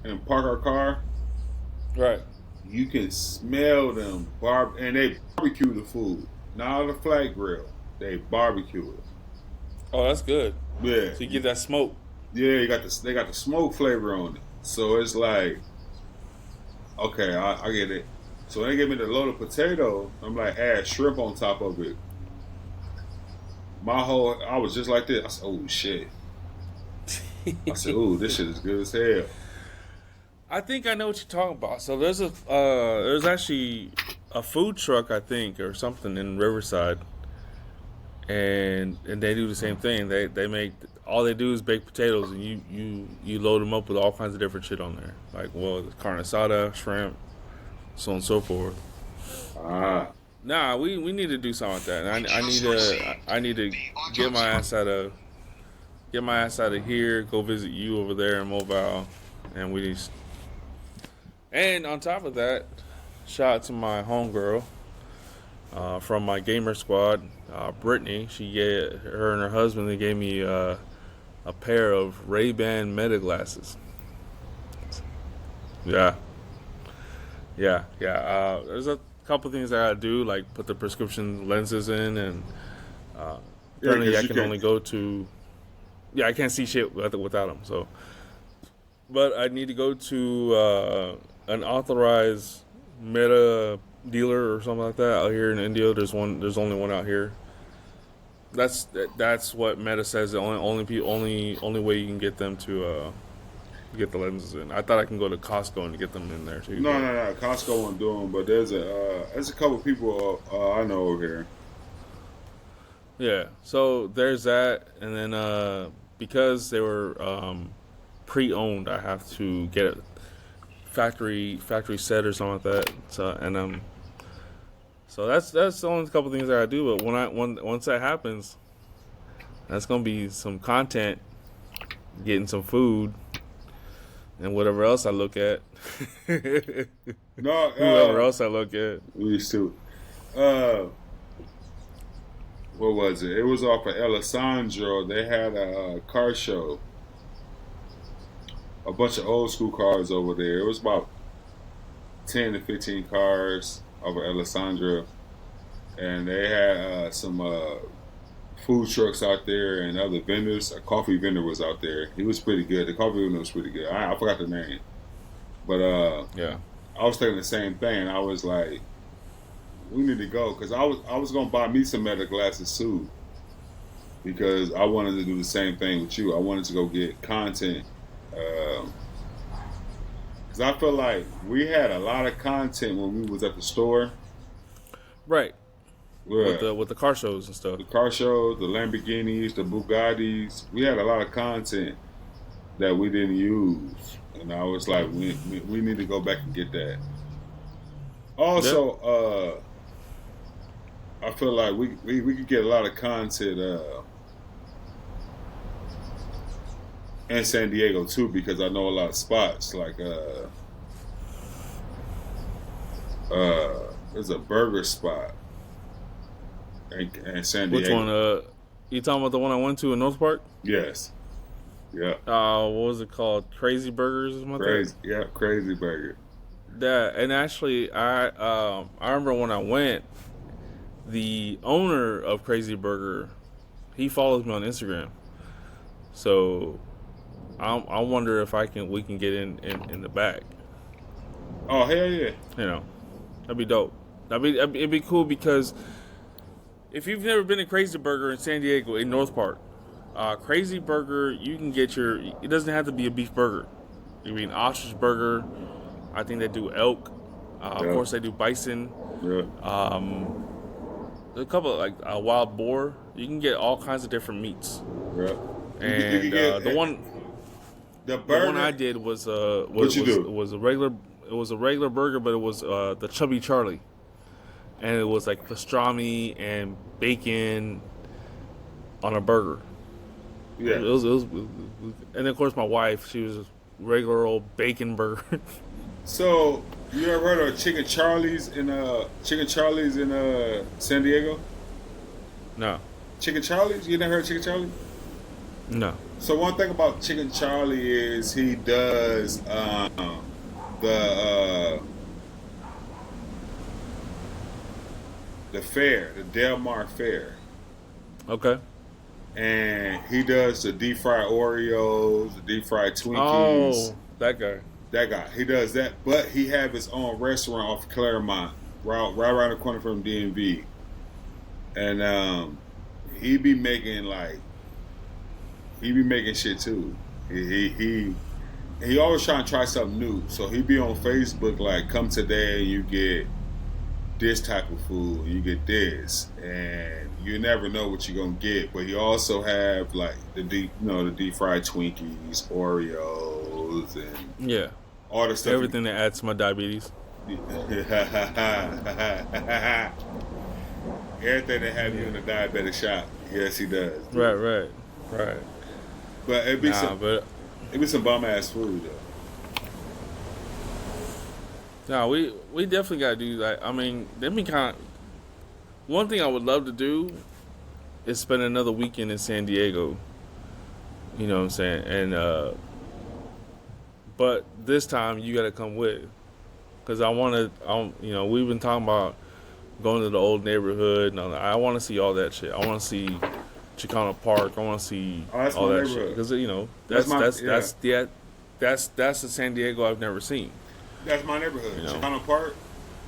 and park our car, you can smell them and they barbecue the food, not on the flat grill. They barbecue it. Oh, that's good. Yeah. So you get that smoke. Yeah, they got the smoke flavor on it. So it's like, okay, I get it. So when they give me the loaded potato, I'm like, add shrimp on top of it. I was just like this. I said, oh shit. I said, oh, this shit is good as hell. I think I know what you're talking about. So there's actually a food truck, I think, or something in Riverside, and they do the same thing. They make all they do is bake potatoes, and you load them up with all kinds of different shit on there, like carne asada, shrimp, so on and so forth. Nah, we need to do something like that. And I need to get my ass out of here, go visit you over there in Mobile, and and on top of that, shout out to my homegirl from my gamer squad, Brittany. Her and her husband, they gave me a pair of Ray-Ban Meta glasses. Yeah. There's a couple things I gotta do, like put the prescription lenses in, and apparently I can only go to. Yeah, I can't see shit without them. So, but I need to go to an authorized Meta dealer or something like that out here in India. There's only one out here. That's what Meta says. The only way you can get them to get the lenses in. I thought I can go to Costco and get them in there too. No. Costco won't do them, but there's a couple people I know over here. Yeah, so there's that, and then because they were pre-owned, I have to get a factory set or something like that. So that's the only couple things that I do. But once that happens, that's gonna be some content, getting some food, and whatever else I look at. Whoever else I look at. We too. What was it? It was off of Alessandro. They had a car show. A bunch of old school cars over there. It was about 10 to 15 cars over Alessandro. And they had some food trucks out there and other vendors. A coffee vendor was out there. He was pretty good. The coffee vendor was pretty good. I forgot the name. But yeah, I was thinking the same thing. I was like, we need to go, because I was gonna buy me some Meta glasses too, because I wanted to do the same thing with you. I wanted to go get content, because I feel like we had a lot of content when we was at the store, right? Yeah. With the car shows and stuff. The car shows, the Lamborghinis, the Bugattis. We had a lot of content that we didn't use, and I was like, we need to go back and get that. Also, I feel like we could get a lot of content in San Diego too, because I know a lot of spots like there's a burger spot in San Diego. Which one? You talking about the one I went to in North Park? Yes. Yeah. What was it called? Crazy Burgers or something? Crazy. Yeah, Crazy Burger. That, and actually, I remember when I went, the owner of Crazy Burger, he follows me on Instagram. So I wonder if we can get in the back. Oh, hell yeah. You know, that'd be dope. It'd be cool, because if you've never been to Crazy Burger in San Diego, in North Park, Crazy Burger, you can get it doesn't have to be a beef burger. You mean ostrich burger. I think they do elk. Of course, they do bison. Yeah. A couple of, like a wild boar. You can get all kinds of different meats. Yeah. And you get, the one I did was a regular. It was a regular burger, but it was the Chubby Charlie, and it was like pastrami and bacon on a burger. Yeah. It was, and then of course my wife, she was a regular old bacon burger. So, you ever heard of Chicken Charlie's in San Diego? No. Chicken Charlie's? You never heard of Chicken Charlie? No. So one thing about Chicken Charlie is he does the fair, the Del Mar Fair. Okay. And he does the deep fried Oreos, the deep fried Twinkies. Oh, that guy. That guy. He does that, but he have his own restaurant off Claremont, right around the corner from DMV. And he be making shit too. He always trying to try something new. So he be on Facebook like, come today, you get this type of food, you get this, and you never know what you're gonna get. But you also have like the deep fried Twinkies, Oreos, and Yeah. all the stuff. Everything that adds to my diabetes. Everything that have you in a diabetic shop. Yes, he does. Dude. Right. But it'd be some bum ass food though. No, we definitely gotta do that. I mean, one thing I would love to do is spend another weekend in San Diego. You know what I'm saying? And but this time you gotta come with, because we've been talking about going to the old neighborhood, and I want to see all that shit. I want to see Chicano Park. I want to see all that shit, because that's the San Diego I've never seen. That's my neighborhood, Chicano Park.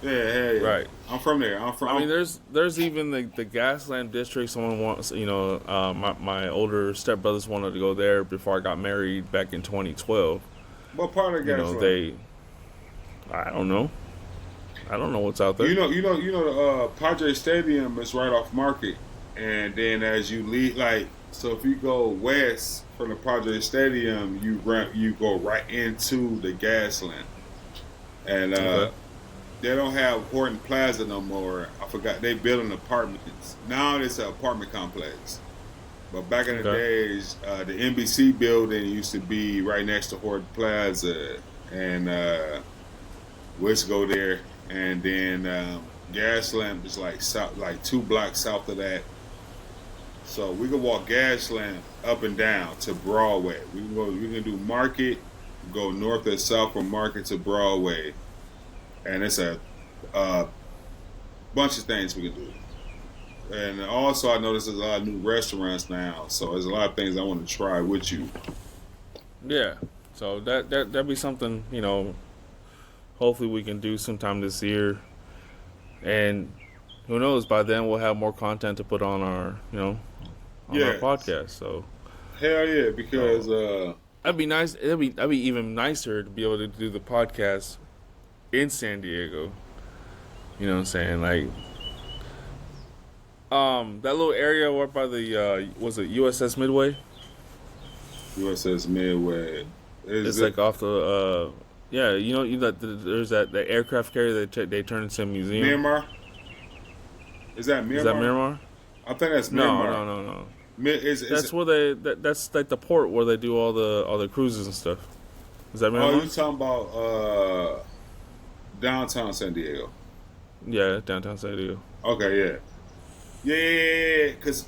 Yeah, right. I'm from there. I mean, there's even the Gaslamp district. Someone wants, my older stepbrothers wanted to go there before I got married back in 2012. What part of Gaslamp? I don't know. I don't know what's out there. The Padre Stadium is right off Market, and then as you leave, so if you go west from the Padre Stadium, you go right into the Gaslamp, and they don't have Horton Plaza no more. I forgot, they building apartments now. It's an apartment complex, but back in the days, the NBC building used to be right next to Horton Plaza, and we used to go there. And then Gaslamp is like 2 blocks south of that. So we can walk Gaslamp up and down to Broadway. We can do Market, go north and south from Market to Broadway, and it's a bunch of things we can do. And also, I noticed there's a lot of new restaurants now, so there's a lot of things I want to try with you. Yeah, so that'd be something, hopefully we can do sometime this year, and who knows, by then we'll have more content to put on our our podcast. So hell yeah, because that'd be nice. That'd be even nicer to be able to do the podcast in San Diego. You know what I'm saying? Like that little area right by the was it USS Midway? USS Midway. It's like off the there's the aircraft carrier that they turned into a museum. Myanmar? Is that Myanmar? Is that Myanmar? I think that's Myanmar. No. That's where that's like the port where they do all the cruises and stuff. Is that Myanmar? Oh, you talking about downtown San Diego? Yeah, downtown San Diego. Okay, yeah. Because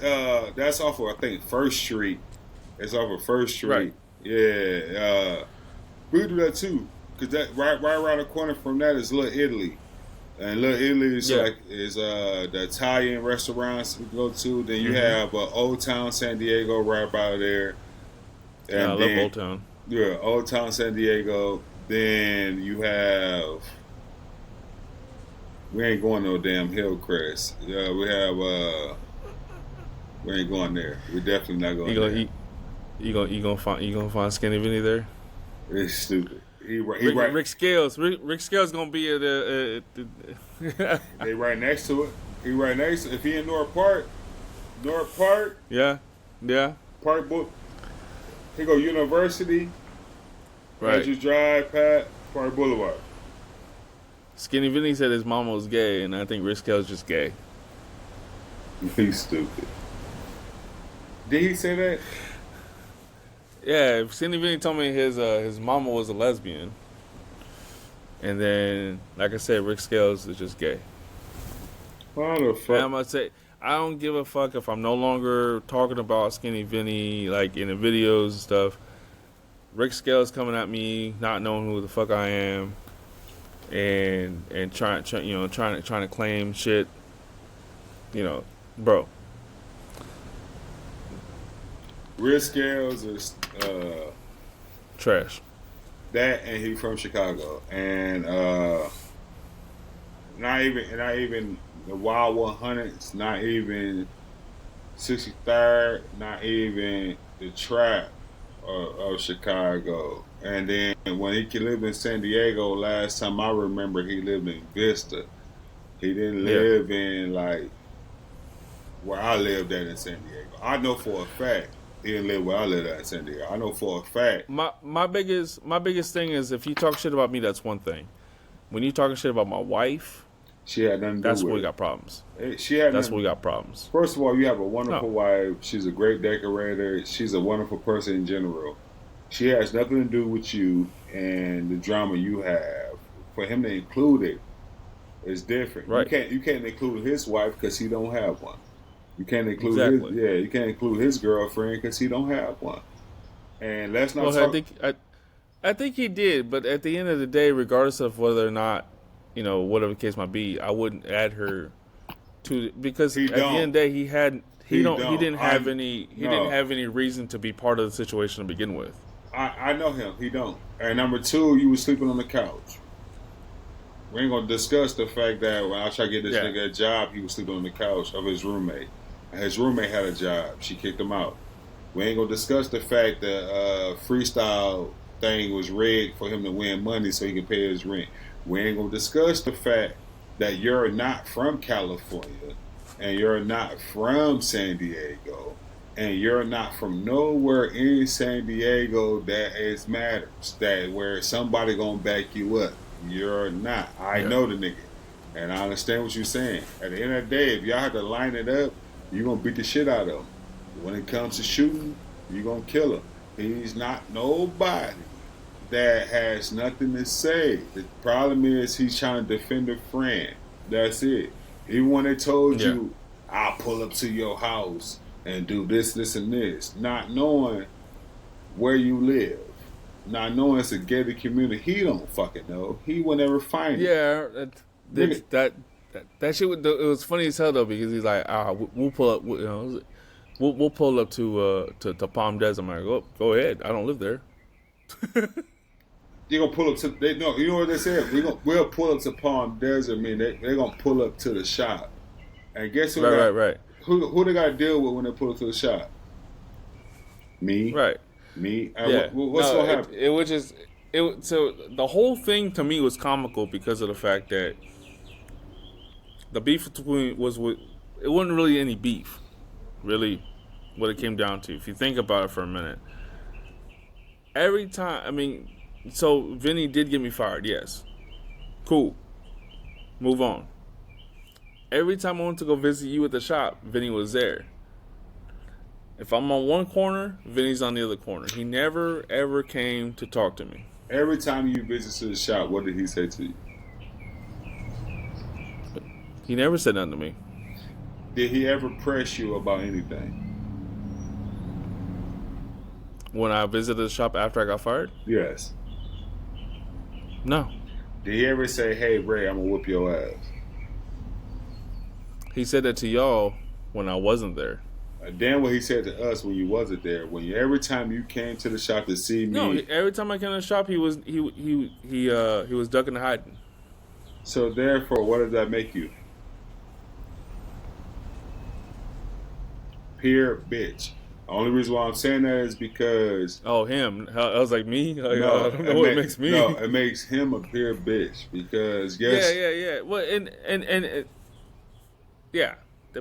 that's off of, I think, First Street. It's off of First Street. Right. Yeah. We do that too. Because that right around the corner from that is Little Italy. And Little Italy is the Italian restaurants we go to. Then you have Old Town San Diego right by there. And I love Old Town. Yeah, Old Town San Diego. Then you have... We ain't going no damn Hillcrest. Yeah, we have... we ain't going there. We definitely not going there. You gonna find Skinny Veny there? It's stupid. Ric Scales. Ric Scales gonna be at They right next to it. He right next to it. If he in North Park. Yeah. Park Book. He go University. Right. Andrews Drive, Park Boulevard. Skinny Veny said his mama was gay, and I think Ric Scales just gay. He's stupid. Did he say that? Yeah, Skinny Veny told me his mama was a lesbian, and then, like I said, Ric Scales is just gay. What the fuck? And I'm gonna say, I don't give a fuck if I'm no longer talking about Skinny Veny like in the videos and stuff. Ric Scales coming at me, not knowing who the fuck I am, and trying to claim shit. Bro. Ric Scales is trash. That, and he from Chicago, and not even the Wild 100s, not even 63rd, not even the Trap of Chicago. And then when he lived in San Diego, last time I remember, he lived in Vista. He didn't live in like where I lived at in San Diego. I know for a fact he didn't live where I lived at in San Diego. I know for a fact. My biggest thing is if you talk shit about me, that's one thing. When you talking shit about my wife, she had nothing to do that's with where we it. got problems. That's where we got problems. First of all, you have a wonderful wife. She's a great decorator. She's a wonderful person in general. She has nothing to do with you and the drama you have. For him to include it is different. Right. You can't include his wife because he don't have one. You can't include you can't include his girlfriend because he don't have one. And let's not talk. I think he did, but at the end of the day, regardless of whether or not, whatever the case might be, I wouldn't add her to because at the end of the day, he didn't have any reason to be part of the situation to begin with. I know him. He don't. And number two, you was sleeping on the couch. We ain't gonna discuss the fact that when I try to get this nigga a job, he was sleeping on the couch of his roommate. His roommate had a job. She kicked him out. We ain't gonna discuss the fact that freestyle thing was rigged for him to win money so he could pay his rent. We ain't gonna discuss the fact that you're not from California and you're not from San Diego and you're not from nowhere in San Diego that it matters, that where somebody gonna back you up. You're not. I know the nigga. And I understand what you're saying. At the end of the day, if y'all have to line it up, you're going to beat the shit out of him. When it comes to shooting, you're going to kill him. He's not nobody that has nothing to say. The problem is he's trying to defend a friend. That's it. Even when they told you, I'll pull up to your house and do this, this, and this, not knowing where you live. Not knowing it's a gated community, he don't fucking know. He will never find it. Yeah, that shit. It was funny as hell though because he's like, we'll pull up. We'll pull up to Palm Desert. I'm like, go ahead. I don't live there. You're gonna pull up to. You know what they said? We'll pull up to Palm Desert. I mean, they're gonna pull up to the shop. And guess who? Right. Who they got to deal with when they pull up to the shop? Me. Right. Me? What's going to happen? So the whole thing to me was comical because of the fact that the beef between it wasn't really any beef, really, what it came down to. If you think about it for a minute, every time, so Veny did get me fired, yes, cool, move on. Every time I went to go visit you at the shop, Veny was there. If I'm on one corner, Veny's on the other corner. He never, ever came to talk to me. Every time you visit the shop, what did he say to you? He never said nothing to me. Did he ever press you about anything? When I visited the shop after I got fired? Yes. No. Did he ever say, hey, Ray, I'm going to whoop your ass? He said that to y'all when I wasn't there. Then what he said to us when you wasn't there, every time you came to the shop to see me. No, every time I came to the shop, he was ducking and hiding. So therefore, what does that make you? Pure bitch. The only reason why I'm saying that is because. Oh, him. I was like, me? I don't know what it makes me. No, it makes him a pure bitch because yes. Yeah. Well, and yeah.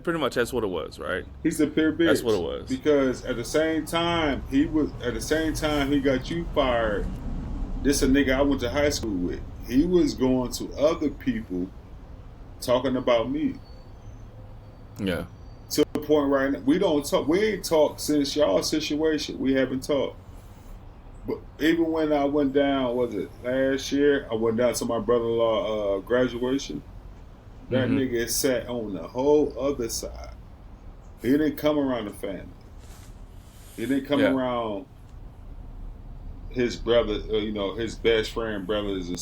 Pretty much that's what it was, right? He's a pure bitch. That's what it was. Because at the same time he got you fired, this a nigga I went to high school with. He was going to other people talking about me. Yeah. To the point right now, we don't talk. We ain't talked since y'all situation. We haven't talked. But even when I went down, was it last year? I went down to my brother-in-law graduation. That nigga sat on the whole other side. He didn't come around the family. He didn't come around his brother, his best friend brothers and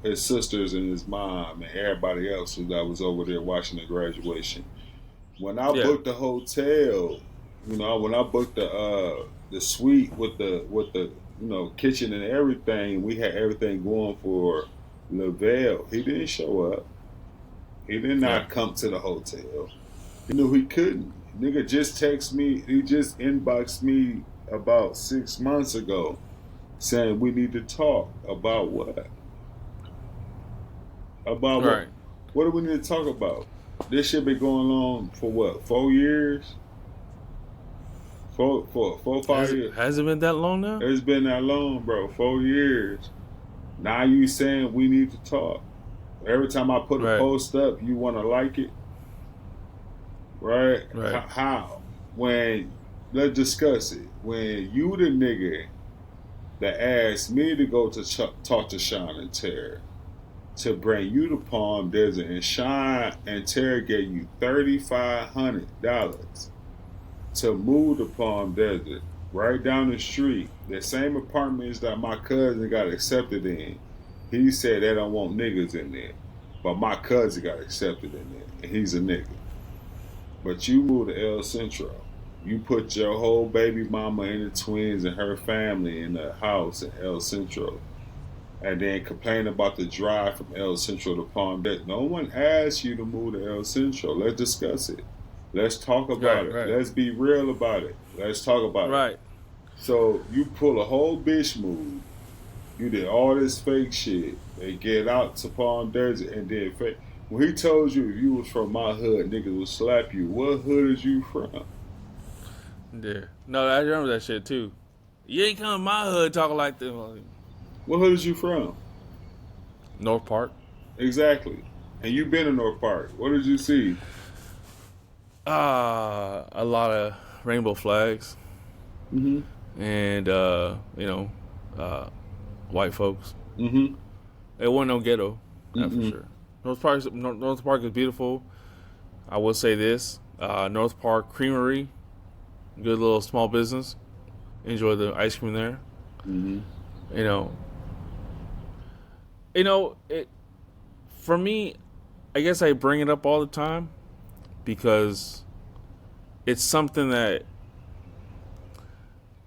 his sisters and his mom and everybody else who was over there watching the graduation. When I booked the hotel, when I booked the suite with the kitchen and everything, we had everything going for Lavelle. He didn't show up. He did not come to the hotel. He knew he couldn't. Nigga just texted me. He just inboxed me about 6 months ago saying we need to talk about what? About right. What do we need to talk about? This shit been going on for what? 4 years? 5 years. Has it been that long now? It's been that long, bro. 4 years. Now you saying we need to talk. Every time I put a post up, you want to like it, right? How? When let's discuss it. When you the nigga that asked me to go to talk to Sean and Terry to bring you to Palm Desert, and Sean and Terry gave you $3,500 to move to Palm Desert, right down the street, the same apartments that my cousin got accepted in. He said they don't want niggas in there, but my cousin got accepted in there, and he's a nigga. But you moved to El Centro. You put your whole baby mama and the twins and her family in the house in El Centro, and then complain about the drive from El Centro to Palm Desert. No one asked you to move to El Centro. Let's discuss it. Let's talk about it. Right. Let's be real about it. Let's talk about it. Right. So you pull a whole bitch move. You did all this fake shit. They get out to Palm Desert and then fake. When he told you if you was from my hood, niggas would slap you. What hood is you from? Yeah. No, I remember that shit too. You ain't coming to my hood talking like this. What hood is you from? North Park. Exactly. And you been in North Park. What did you see? A lot of rainbow flags. Mm-hmm. And, white folks. Mm-hmm. It wasn't no ghetto, that's for sure. North Park is beautiful. I will say this. North Park Creamery, good little small business. Enjoy the ice cream there. Mm-hmm. For me, I guess I bring it up all the time because it's something that,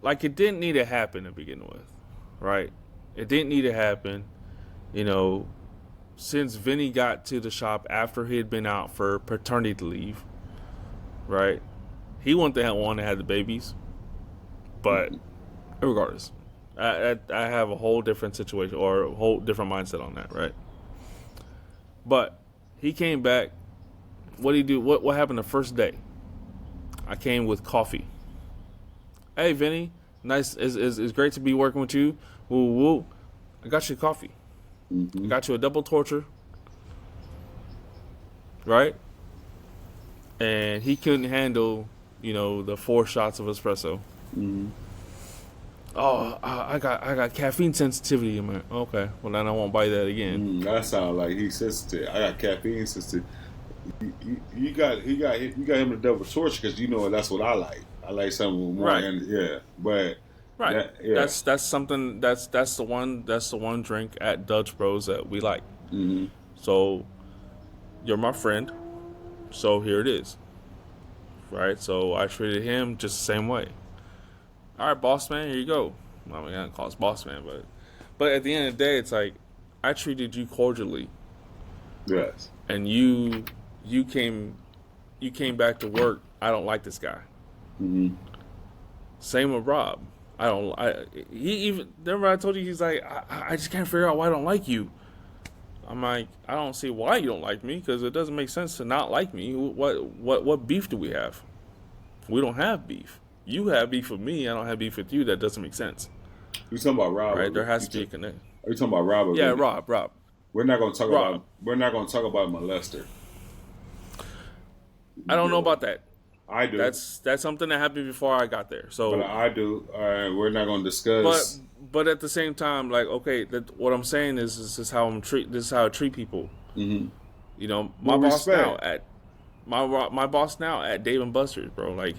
like, it didn't need to happen to begin with, right? It didn't need to happen, since Veny got to the shop after he had been out for paternity leave, right? He wanted to have the babies, but regardless, I have a whole different situation or a whole different mindset on that, right? But he came back. What did he do? What happened the first day? I came with coffee. Hey, Veny, nice. It's great to be working with you. Woo woo. I got you coffee. Mm-hmm. I got you a double torture. Right? And he couldn't handle, the 4 shots of espresso. Mm-hmm. Oh, I got caffeine sensitivity in my. Okay, well then I won't buy that again. That sounds like he's sensitive. I got caffeine sensitive. You got him a double torture because that's what I like. I like something more. Right. But right. That's something. That's the one drink at Dutch Bros that we like. Mm-hmm. So you're my friend. So here it is. Right. So I treated him just the same way. All right, boss man, here you go. I don't call us boss man, but at the end of the day, it's like I treated you cordially. Yes. And you came back to work. I don't like this guy. Mm-hmm. Same with Rob. Remember I told you, he's like, I just can't figure out why I don't like you. I'm like, I don't see why you don't like me because it doesn't make sense to not like me. What beef do we have? We don't have beef. You have beef with me. I don't have beef with you. That doesn't make sense. You talking about Rob? Right? There has to be a connection. Are you talking about Rob? Yeah, Rob. We're not going to talk about. We're not going to talk about molester. I don't know about that. I do. That's something that happened before I got there. So, but I do. We're not going to discuss. But at the same time, like, okay, what I'm saying is this is how I treat people. Mm-hmm. My boss now at Dave & Buster's, bro. Like,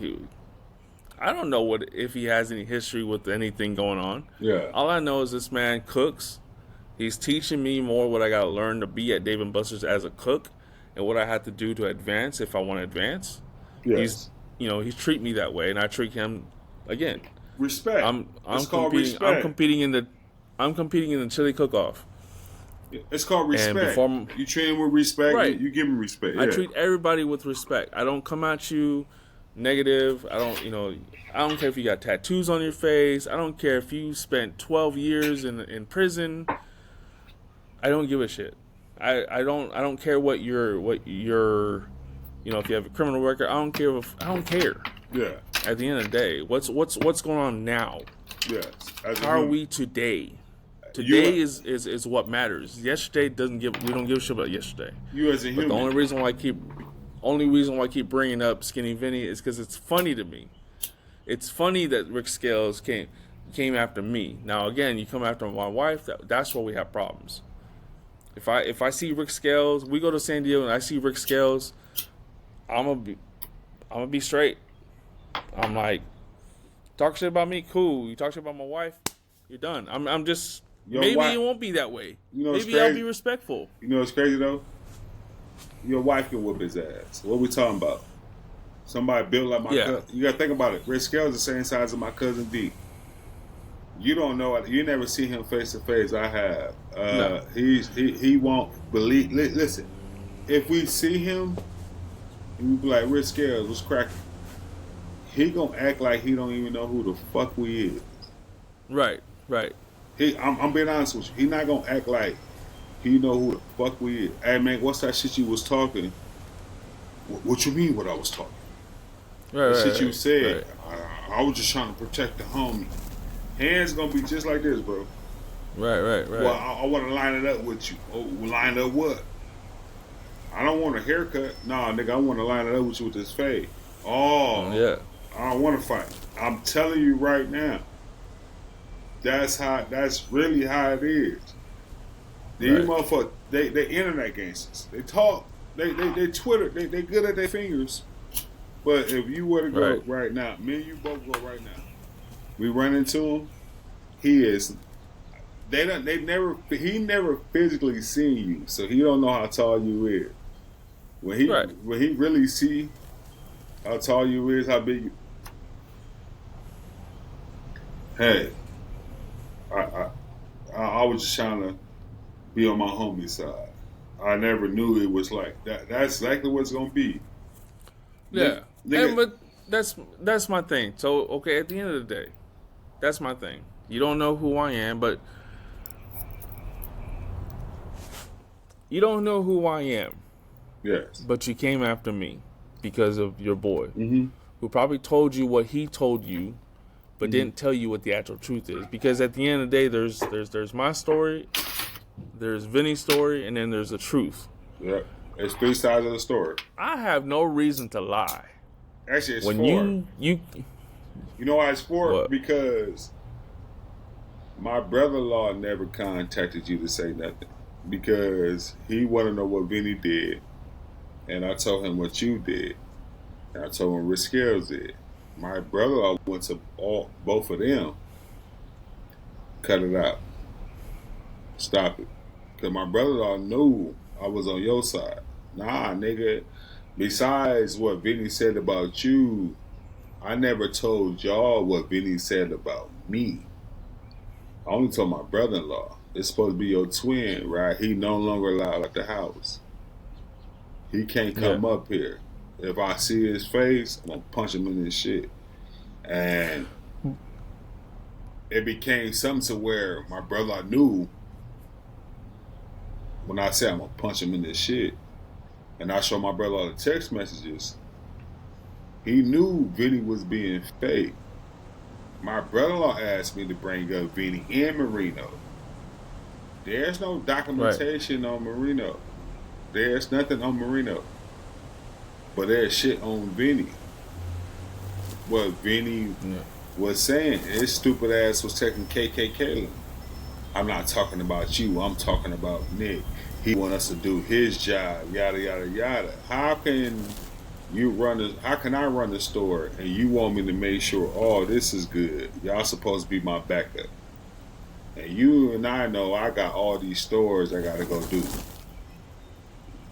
I don't know if he has any history with anything going on. Yeah. All I know is this man cooks. He's teaching me more what I got to learn to be at Dave & Buster's as a cook and what I have to do to advance if I want to advance. Yes. He's treat me that way, and I treat him again. Respect. It's called respect. I'm competing in the chili cook-off. It's called respect. You treat him with respect. Right. You give him respect. Yeah. I treat everybody with respect. I don't come at you negative. I don't care if you got tattoos on your face. I don't care if you spent 12 years in prison. I don't give a shit. I don't care what your if you have a criminal record. I don't care. Yeah. At the end of the day, what's going on now? Yes. How are we today? Today is what matters. Yesterday we don't give a shit about yesterday. You as a human. But the only reason why I keep bringing up Skinny Veny is because it's funny to me. It's funny that Ric Scales came after me. Now again, you come after my wife. That's where we have problems. If I see Ric Scales, we go to San Diego and I see Ric Scales, I'm gonna be straight. I'm like, talk shit about me, cool. You talk shit about my wife, you're done. I'm just maybe wife, it won't be that way. Maybe I'll be respectful. You know what's crazy though? Your wife can whoop his ass. What we talking about? Somebody built like my cousin. You gotta think about it. Ric Scales is the same size as my cousin D. You don't know it. You never see him face to face. I have. No. He won't believe. Listen, if we see him, and we be like, Ric Scales, what's cracking? He gonna act like he don't even know who the fuck we is. Right. I'm being honest with you. He not gonna act like he know who the fuck we is. Hey man, what's that shit you was talking? What you mean? What I was talking? Right. The shit you said. Right. I was just trying to protect the homie. Hands gonna be just like this, bro. Right. Well, I want to line it up with you. Oh, line up what? I don't want a haircut. Nah, nigga, I want to line it up with you with this fade. Oh, yeah. I don't want to fight. I'm telling you right now. That's really how it is. These motherfuckers, they internet gangsters. They talk, they Twitter, they good at their fingers. But if you were to go right now, me and you both go right now. We run into him. He never physically seen you, so he don't know how tall you is. When he really see how tall you is, how big you. Hey, I was just trying to be on my homie side. I never knew it was like that. That's exactly what it's gonna be. Yeah, but that's my thing. So okay, at the end of the day, that's my thing. You don't know who I am, but you don't know who I am. Yes. But you came after me because of your boy, who probably told you what he told you, but didn't tell you what the actual truth is. Because at the end of the day, there's my story, there's Vinny's story, and then there's the truth. Yeah, it's three sides of the story. I have no reason to lie. Actually, it's when four. You know why it's four? What? Because my brother-in-law never contacted you to say nothing because he wanted to know what Vinny did, and I told him what you did, and I told him Ric Scales did. My brother-in-law went to both of them. Cut it out. Stop it. Because my brother-in-law knew I was on your side. Nah, nigga. Besides what Vinny said about you, I never told y'all what Vinny said about me. I only told my brother-in-law. It's supposed to be your twin, right? He no longer allowed at the house. He can't come up here. If I see his face, I'm going to punch him in his shit. And it became something to where my brother knew when I said I'm going to punch him in his shit. And I showed my brother all the text messages. He knew Vinny was being fake. My brother-in-law asked me to bring up Vinny and Marino. There's no documentation on Marino. There's nothing on Marino. But there's shit on Vinny. What Vinny was saying. His stupid ass was taking KKK. I'm not talking about you. I'm talking about Nick. He want us to do his job. Yada yada yada. How can I run the store and you want me to make sure all this is good? Y'all supposed to be my backup. And you and I know I got all these stores I gotta go do.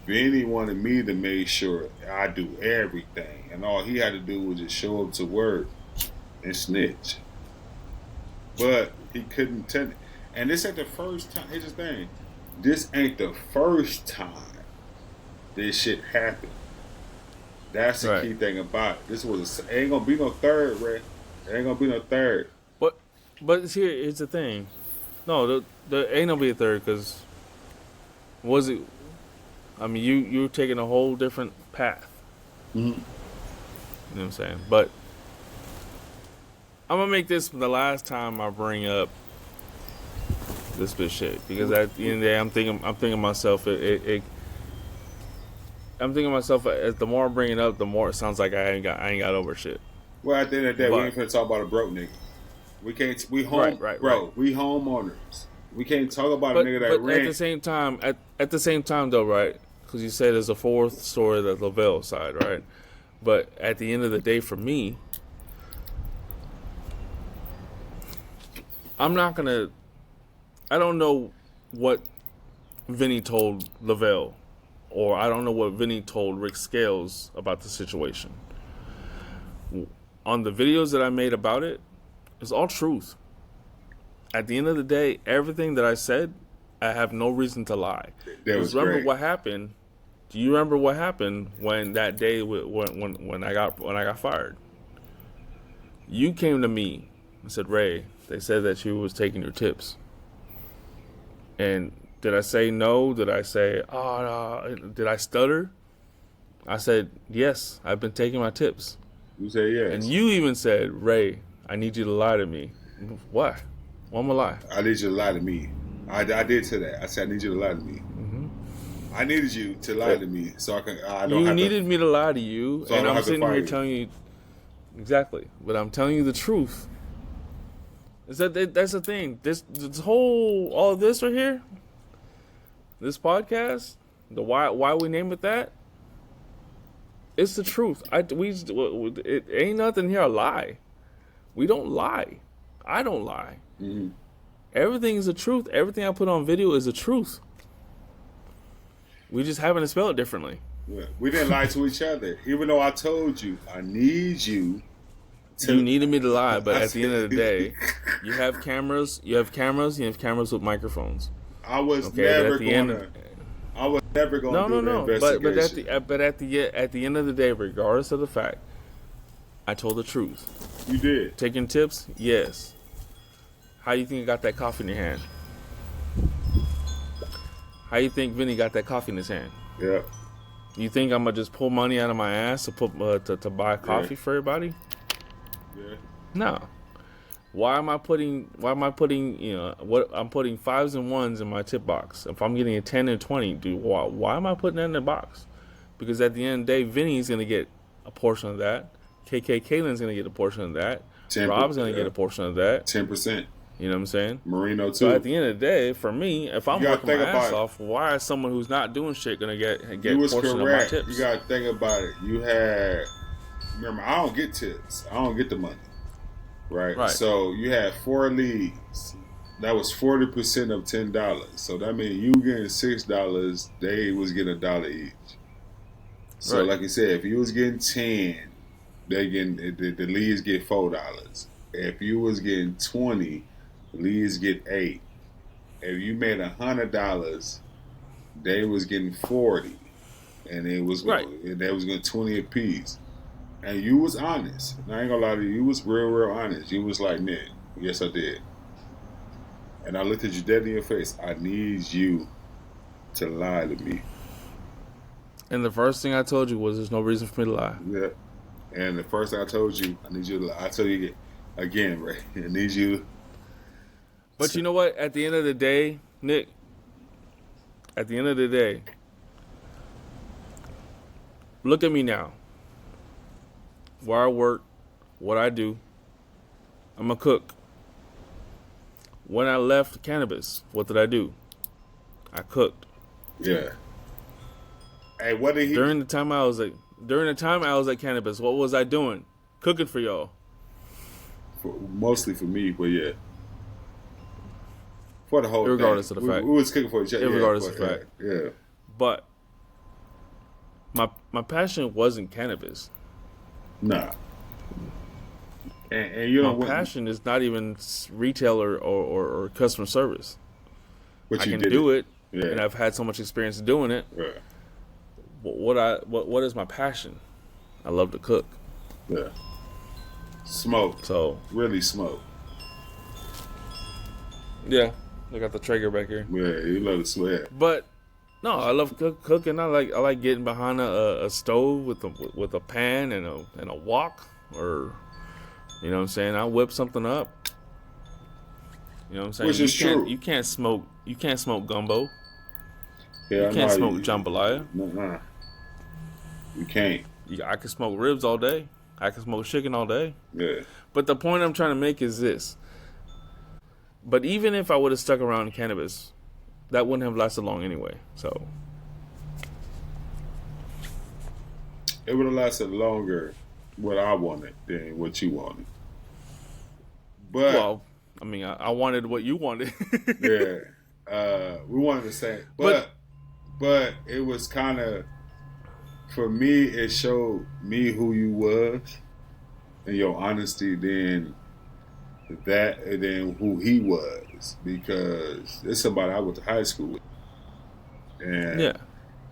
Vinny wanted me to make sure I do everything, and all he had to do was just show up to work and snitch. But he couldn't tell. And this ain't the first time. Here's the thing: this ain't the first time this shit happened. That's the key thing about it. This ain't gonna be no third, Ray. There ain't gonna be no third. But here's the thing. No, there ain't gonna be a third because I mean, you're taking a whole different path. Mm-hmm. You know what I'm saying? But I'm gonna make this the last time I bring up this bitch shit, because at the end of the day, I'm thinking myself. I'm thinking myself. As the more I bring it up, the more it sounds like I ain't got over shit. Well, at the end of the day, we ain't finna talk about a broke nigga. We can't. We home, bro. We homeowners. We can't talk about a nigga that but rent. at the same time, though, right? Because you said there's a fourth story, the Lavelle side, right? But at the end of the day, for me, I'm not gonna. I don't know what Veny told Lavelle, or I don't know what Veny told Ric Scales about the situation. On the videos that I made about it, it's all truth. At the end of the day, everything that I said, I have no reason to lie. Remember what happened? Do you remember what happened when that day when I got fired? You came to me and said, "Ray, they said that you was taking your tips." And did I say no? Did I say, "Oh, no"? Did I stutter? I said, "Yes, I've been taking my tips." You say yes. And you even said, "Ray, I need you to lie to me." Why? Why am I lie? I need you to lie to me. I did say that. I said I need you to lie to me. Mm-hmm. I needed you to lie to me so I can. You needed me to lie to you, so and I'm sitting here telling you exactly. But I'm telling you the truth. Is that's the thing? This whole all of this right here, this podcast, the why we name it that. It's the truth. It ain't nothing here a lie. We don't lie. I don't lie. Mm-hmm. Everything is the truth. Everything I put on video is the truth. We just happen to spell it differently. Yeah. We didn't lie to each other. Even though I told you, I need you to... You needed me to lie, but at the end of the day, you have cameras. You have cameras with microphones. I was never going to... I was never going to do the investigation. But at the end of the day, regardless of the fact, I told the truth. You did. Taking tips? Yes. How you think you got that coffee in your hand? How you think Veny got that coffee in his hand? Yeah. You think I'm gonna just pull money out of my ass to buy coffee for everybody? Yeah. No. Why am I putting I'm putting 5s and 1s in my tip box? If I'm getting a 10 and 20, why am I putting that in the box? Because at the end of the day, Vinny's gonna get a portion of that. Kaylin's gonna get a portion of that. Rob's gonna get a portion of that. 10%. You know what I'm saying? Marino too. So at the end of the day, for me, if I'm working my ass off, why is someone who's not doing shit gonna get a portion of my tips? You gotta think about it. Remember, I don't get tips. I don't get the money. Right. So you had 4 leads. That was 40% of $10. So that means you getting $6. They was getting $1 each. So like you said, if you was getting 10, they getting the leads get $4. If you was getting 20, the leads get 8. If you made $100, they was getting 40, and they was getting 20 apiece. And you was honest. And I ain't gonna lie to you. You was real honest. You was like, "Man, yes, I did." And I looked at you dead in your face. I need you to lie to me. And the first thing I told you was, "There's no reason for me to lie." Yeah. And the first thing I told you, I need you to lie. I tell you again, Ray. I need you. But you know what? At the end of the day, Nick. At the end of the day, look at me now. Where I work, what I do. I'm a cook. When I left Cannabis, what did I do? I cooked. Yeah. Hey, what did he... During the time I was at Cannabis, what was I doing? Cooking for y'all. Mostly for me, but yeah. For the whole Regardless thing. Of the fact. We was cooking for each other. Regardless of the fact. Yeah. But my passion wasn't Cannabis. Nah. And you know my passion is not even retail or customer service. But I can do it, and I've had so much experience doing it. Yeah. What is my passion? I love to cook. Yeah. Smoke. So really smoke. Yeah, I got the Traeger back here. Yeah, you love to sweat. But No, I love cooking. I like getting behind a stove with a pan and a wok, or you know what I'm saying. I whip something up. You know what I'm saying. Which is true. You can't smoke gumbo. You Yeah, can't no, smoke jambalaya. nah, you can't. I can smoke ribs all day. I can smoke chicken all day. Yeah, But the point I'm trying to make is this. But even if I would have stuck around in cannabis, that wouldn't have lasted long anyway. So it would have lasted longer what I wanted than what you wanted. But well, I mean, I wanted what you wanted. yeah, we wanted the same. But it was kind of, for me, it showed me who you was and your honesty. Then and then who he was, because it's somebody I went to high school with, and yeah,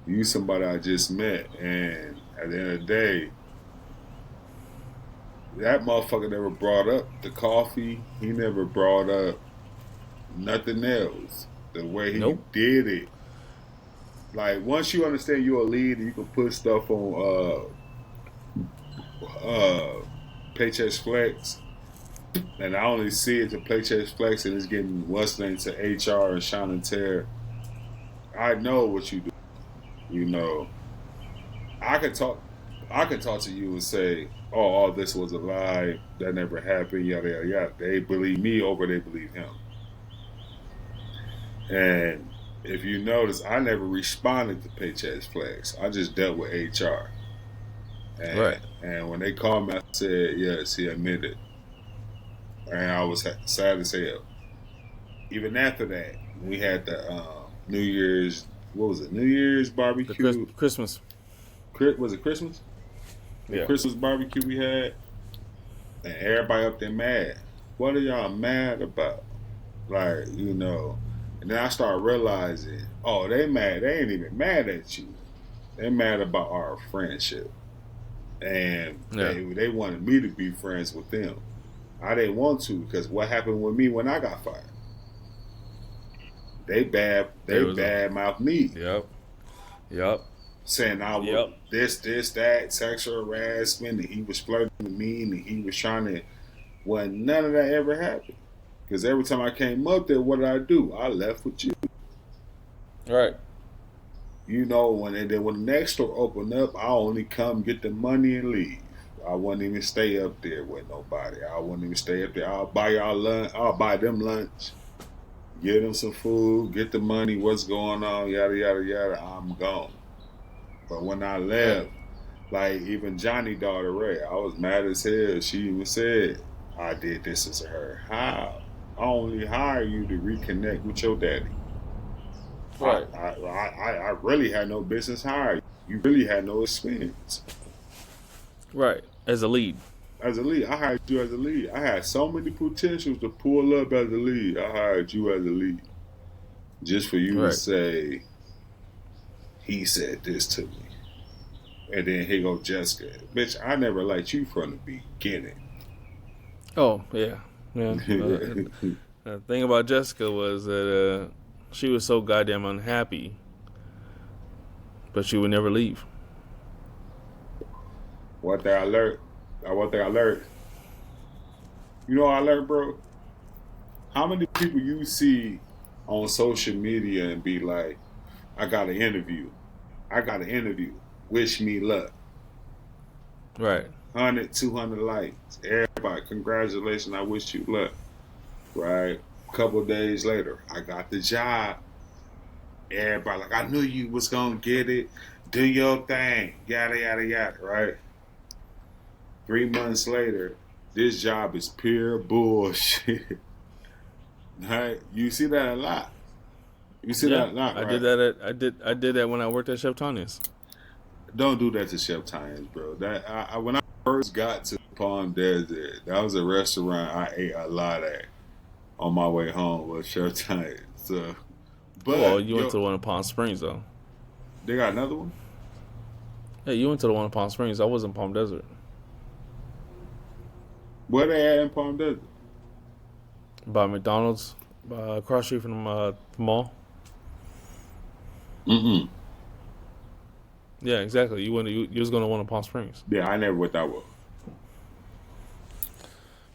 you somebody I just met, and at the end of the day, that motherfucker never brought up the coffee. He never brought up nothing else. The way he nope. did it, like once you understand you're a leader, you can put stuff on Paychex Flex. And I only see it to Paychex Flex, and it's getting what's named to HR and Sean and Terry. I know what you do. You know, I can talk to you and say, "Oh, all this was a lie. That never happened." Yada yada yada. They believe me over they believe him. And if you notice, I never responded to Paychex Flex. I just dealt with HR. And, Right. And when they called me, I said, "Yes, he admitted." And I was sad to say it. Even after that, we had the New Year's, what was it? New Year's barbecue. Christmas. Was it Christmas? The Yeah. Christmas barbecue we had. And everybody up there mad. What are y'all mad about? Like, you know. And then I started realizing, oh, they mad. They ain't even mad at you. They mad about our friendship. And they wanted me to be friends with them. I didn't want to, because what happened with me when I got fired? They bad mouthed me. Yep. Saying I was this, that, sexual harassment, and he was flirting with me, and he was trying to. Well, none of that ever happened. Because every time I came up there, what did I do? I left with you. Right. You know, when the next store opened up, I only come get the money and leave. I wouldn't even stay up there with nobody. I wouldn't even stay up there. I'll buy y'all lunch. I'll buy them lunch. Get them some food. Get the money. What's going on? Yada, yada, yada. I'm gone. But when I left, like even Johnny's daughter, Ray, I was mad as hell. She even said, I did this to her. How? I only hire you to reconnect with your daddy. Right. I really had no business hiring you. You really had no experience. Right. As a lead. As a lead. I hired you as a lead. I had so many potentials to pull up as a lead. I hired you as a lead. Just for you to say, he said this to me. And then here go Jessica. Bitch, I never liked you from the beginning. Oh, yeah. The thing about Jessica was that she was so goddamn unhappy, but she would never leave. One thing I learned. You know what I learned, bro? How many people you see on social media and be like, I got an interview. Wish me luck. Right. 100, 200 likes. Everybody, congratulations, I wish you luck. Right? A couple of days later, I got the job. Everybody like, I knew you was going to get it. Do your thing. Yada, yada, yada. Right? 3 months later, this job is pure bullshit. Right? You see that a lot. That a lot, right? I did that when I worked at Chef Tanya's. Don't do that to Chef Tanya's, bro. When I first got to Palm Desert, that was a restaurant I ate a lot at on my way home with Chef Tanya's. So, but you went to the one in Palm Springs though. They got another one? Yeah, you went to the one in Palm Springs. I was in Palm Desert. Where they at in Palm Desert? By McDonald's, across the street from the mall. Mm-mm. Yeah, exactly. You was going to want to Palm Springs. Yeah, I never went that way.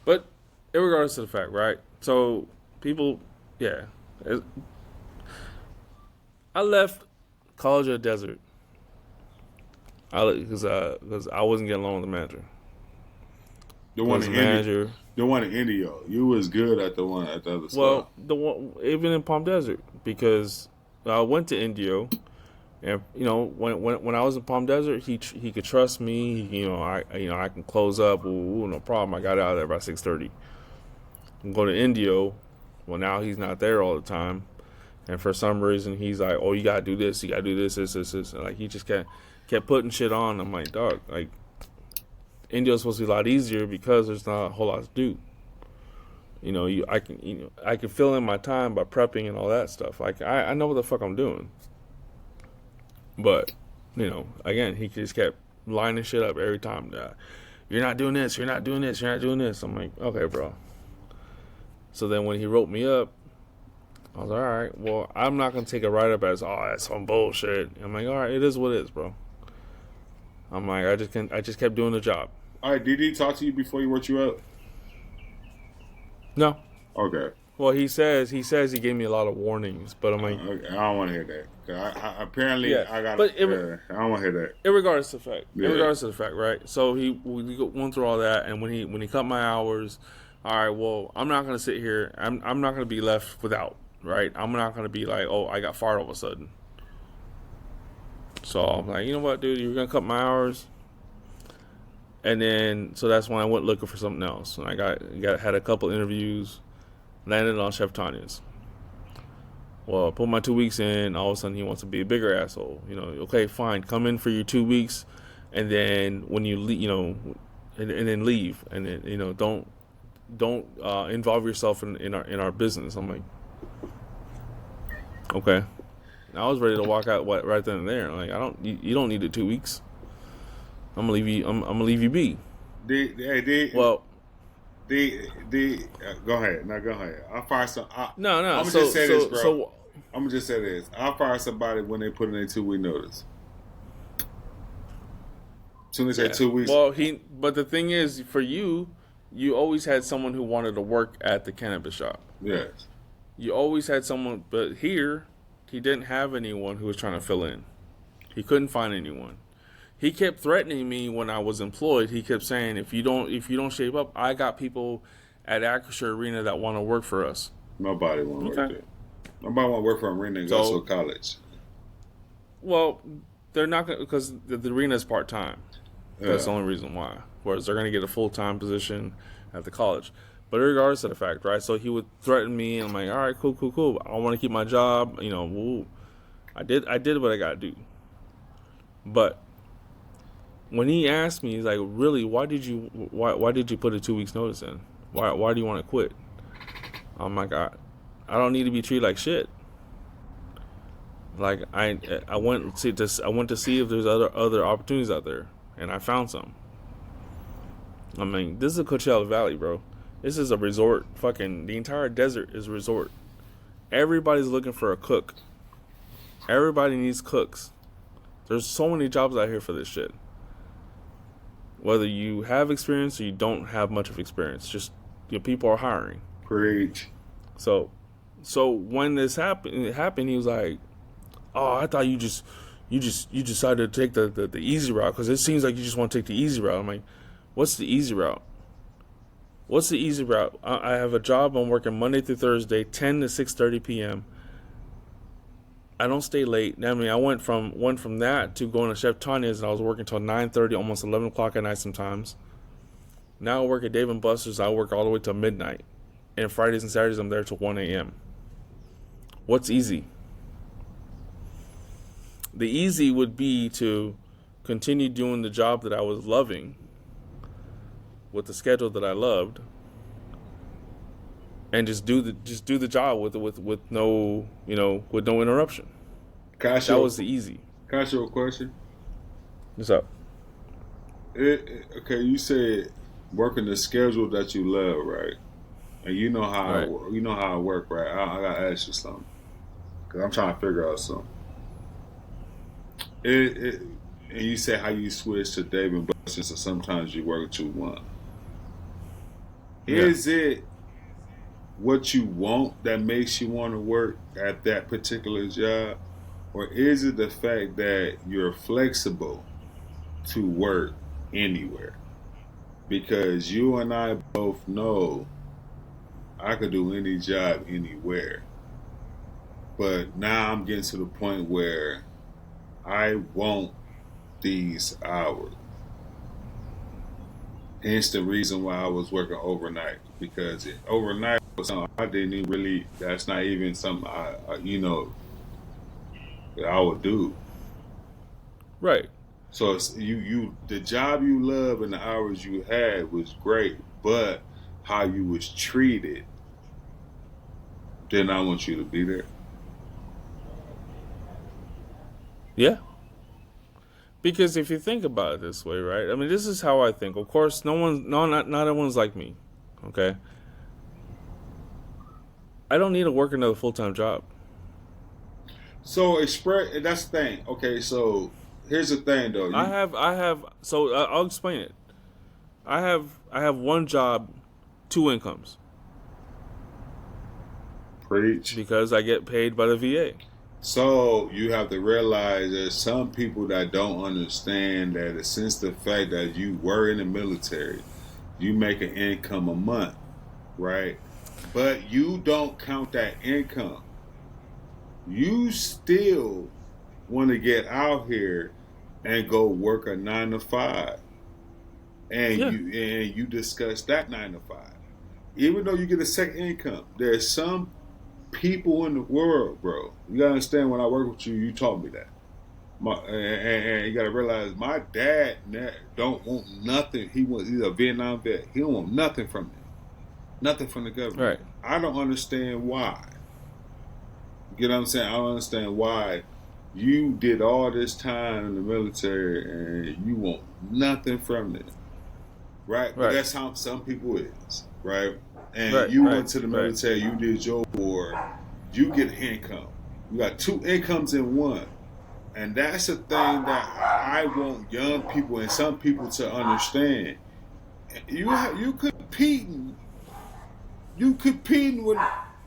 But, regardless of the fact, right? So, people, yeah. I left college at Desert. Because I wasn't getting along with the manager. The one in India. Manager. The one in India. You was good at the one at the other spot. Well, the one even in Palm Desert, because I went to Indio, and when I was in Palm Desert, he could trust me. I can close up. Ooh, no problem. I got out of there by 6:30. Go to Indio. Well, now he's not there all the time, and for some reason he's like, "Oh, you gotta do this. You gotta do this, this." And like he just kept putting shit on. I'm like, dog, like Indio's supposed to be a lot easier because there's not a whole lot to do. I can fill in my time by prepping and all that stuff. Like I know what the fuck I'm doing. But, again, he just kept lining shit up every time. You're not doing this, you're not doing this, you're not doing this. I'm like, okay, bro. So then when he wrote me up, I was like, all right, well, I'm not going to take a write-up as, oh, that's some bullshit. I'm like, all right, it is what it is, bro. I'm like, I just kept doing the job. All right, did he talk to you before he wrote you up? No. Okay. Well, he says he gave me a lot of warnings, but I'm like, okay. I don't want to hear that. I got. But I don't want to hear that. Regardless of the fact, right? So we went through all that, and when he cut my hours, all right. Well, I'm not gonna sit here. I'm not gonna be left without, right? I'm not gonna be like, oh, I got fired all of a sudden. So I'm like, you know what, dude? You're gonna cut my hours. And then, so that's when I went looking for something else. And I had a couple interviews, landed on Chef Tanya's. Well, I put my 2 weeks in. All of a sudden, he wants to be a bigger asshole. Okay, fine, come in for your 2 weeks, and then when you leave, and then leave, and then don't involve yourself in our business. I'm like, okay. And I was ready to walk out right then and there. Like, you don't need the 2 weeks. I'm gonna leave you. I'm gonna leave you be. Go ahead. No, go ahead. I'll fire some. No. I'm gonna just say this, bro. I'm gonna just say this. I'll fire somebody when they put in a 2 week notice. As soon as they say 2 weeks. Well, but the thing is, for you always had someone who wanted to work at the cannabis shop. Yes. You always had someone, but here he didn't have anyone who was trying to fill in. He couldn't find anyone. He kept threatening me when I was employed. He kept saying, if you don't shape up, I got people at Acrisure Arena that want to work for us. Nobody want to work there. Nobody want to work for Arena and go to college. Well, they're not going to, because the arena is part-time. Yeah. That's the only reason why. Whereas they're going to get a full-time position at the college. But regardless of the fact, right? So he would threaten me, and I'm like, all right, cool. I want to keep my job. I did what I got to do. But when he asked me, he's like, really, why did you put a 2 weeks notice in? Why do you want to quit? I'm like, I don't need to be treated like shit. Like I went to see if there's other opportunities out there, and I found some. I mean, this is a Coachella Valley, bro. This is a resort. Fucking the entire desert is a resort. Everybody's looking for a cook. Everybody needs cooks. There's so many jobs out here for this shit. Whether you have experience or you don't have much of experience, just people are hiring. Preach. So when this happened, he was like, "Oh, I thought you decided to take the easy route because it seems like you just want to take the easy route." I'm like, "What's the easy route? What's the easy route? I have a job. I'm working Monday through Thursday, 10 to 6:30 p.m. I don't stay late. I mean, I went from that to going to Chef Tanya's, and I was working till 9:30, almost 11 o'clock at night sometimes. Now I work at Dave & Buster's. I work all the way till midnight. And Fridays and Saturdays, I'm there till 1 a.m. What's easy? The easy would be to continue doing the job that I was loving with the schedule that I loved, and just do the job with no with no interruption. That was the easy. Can I ask you a question? What's up? Okay, you said working the schedule that you love, right? And you know how I work, right? I gotta ask you something because I'm trying to figure out something. it, and you say how you switch to Dave and Buster's, so sometimes you work 2-1. Yeah. Is it what you want that makes you want to work at that particular job? Or is it the fact that you're flexible to work anywhere? Because you and I both know I could do any job anywhere. But now I'm getting to the point where I want these hours. Hence the reason why I was working overnight. Because overnight was something I didn't even really, that's not even something that I would do. Right. So it's, the job you love and the hours you had was great, but how you was treated, then I want you to be there. Yeah. Because if you think about it this way, right? I mean, this is how I think. Of course, not everyone's like me. Okay. I don't need to work another full-time job. So that's the thing. Okay, so here's the thing, though. I have. So I'll explain it. I have one job, 2 incomes. Preach. Because I get paid by the VA. So you have to realize there's some people that don't understand that since the fact that you were in the military, you make an income a month, right? But you don't count that income. You still want to get out here and go work a 9 to 5, and you discuss that 9 to 5. Even though you get a second income, there's some people in the world, bro. You gotta understand. When I work with you, you taught me that. And you gotta realize, my dad don't want nothing. He's a Vietnam vet. He don't want nothing from me, nothing from the government. Right. I don't understand why. You know what I'm saying? I don't understand why you did all this time in the military and you want nothing from it. Right? But that's how some people is, right? And you went to the military, you did your war, you get income. You got 2 incomes in one. And that's the thing that I want young people and some people to understand. You competing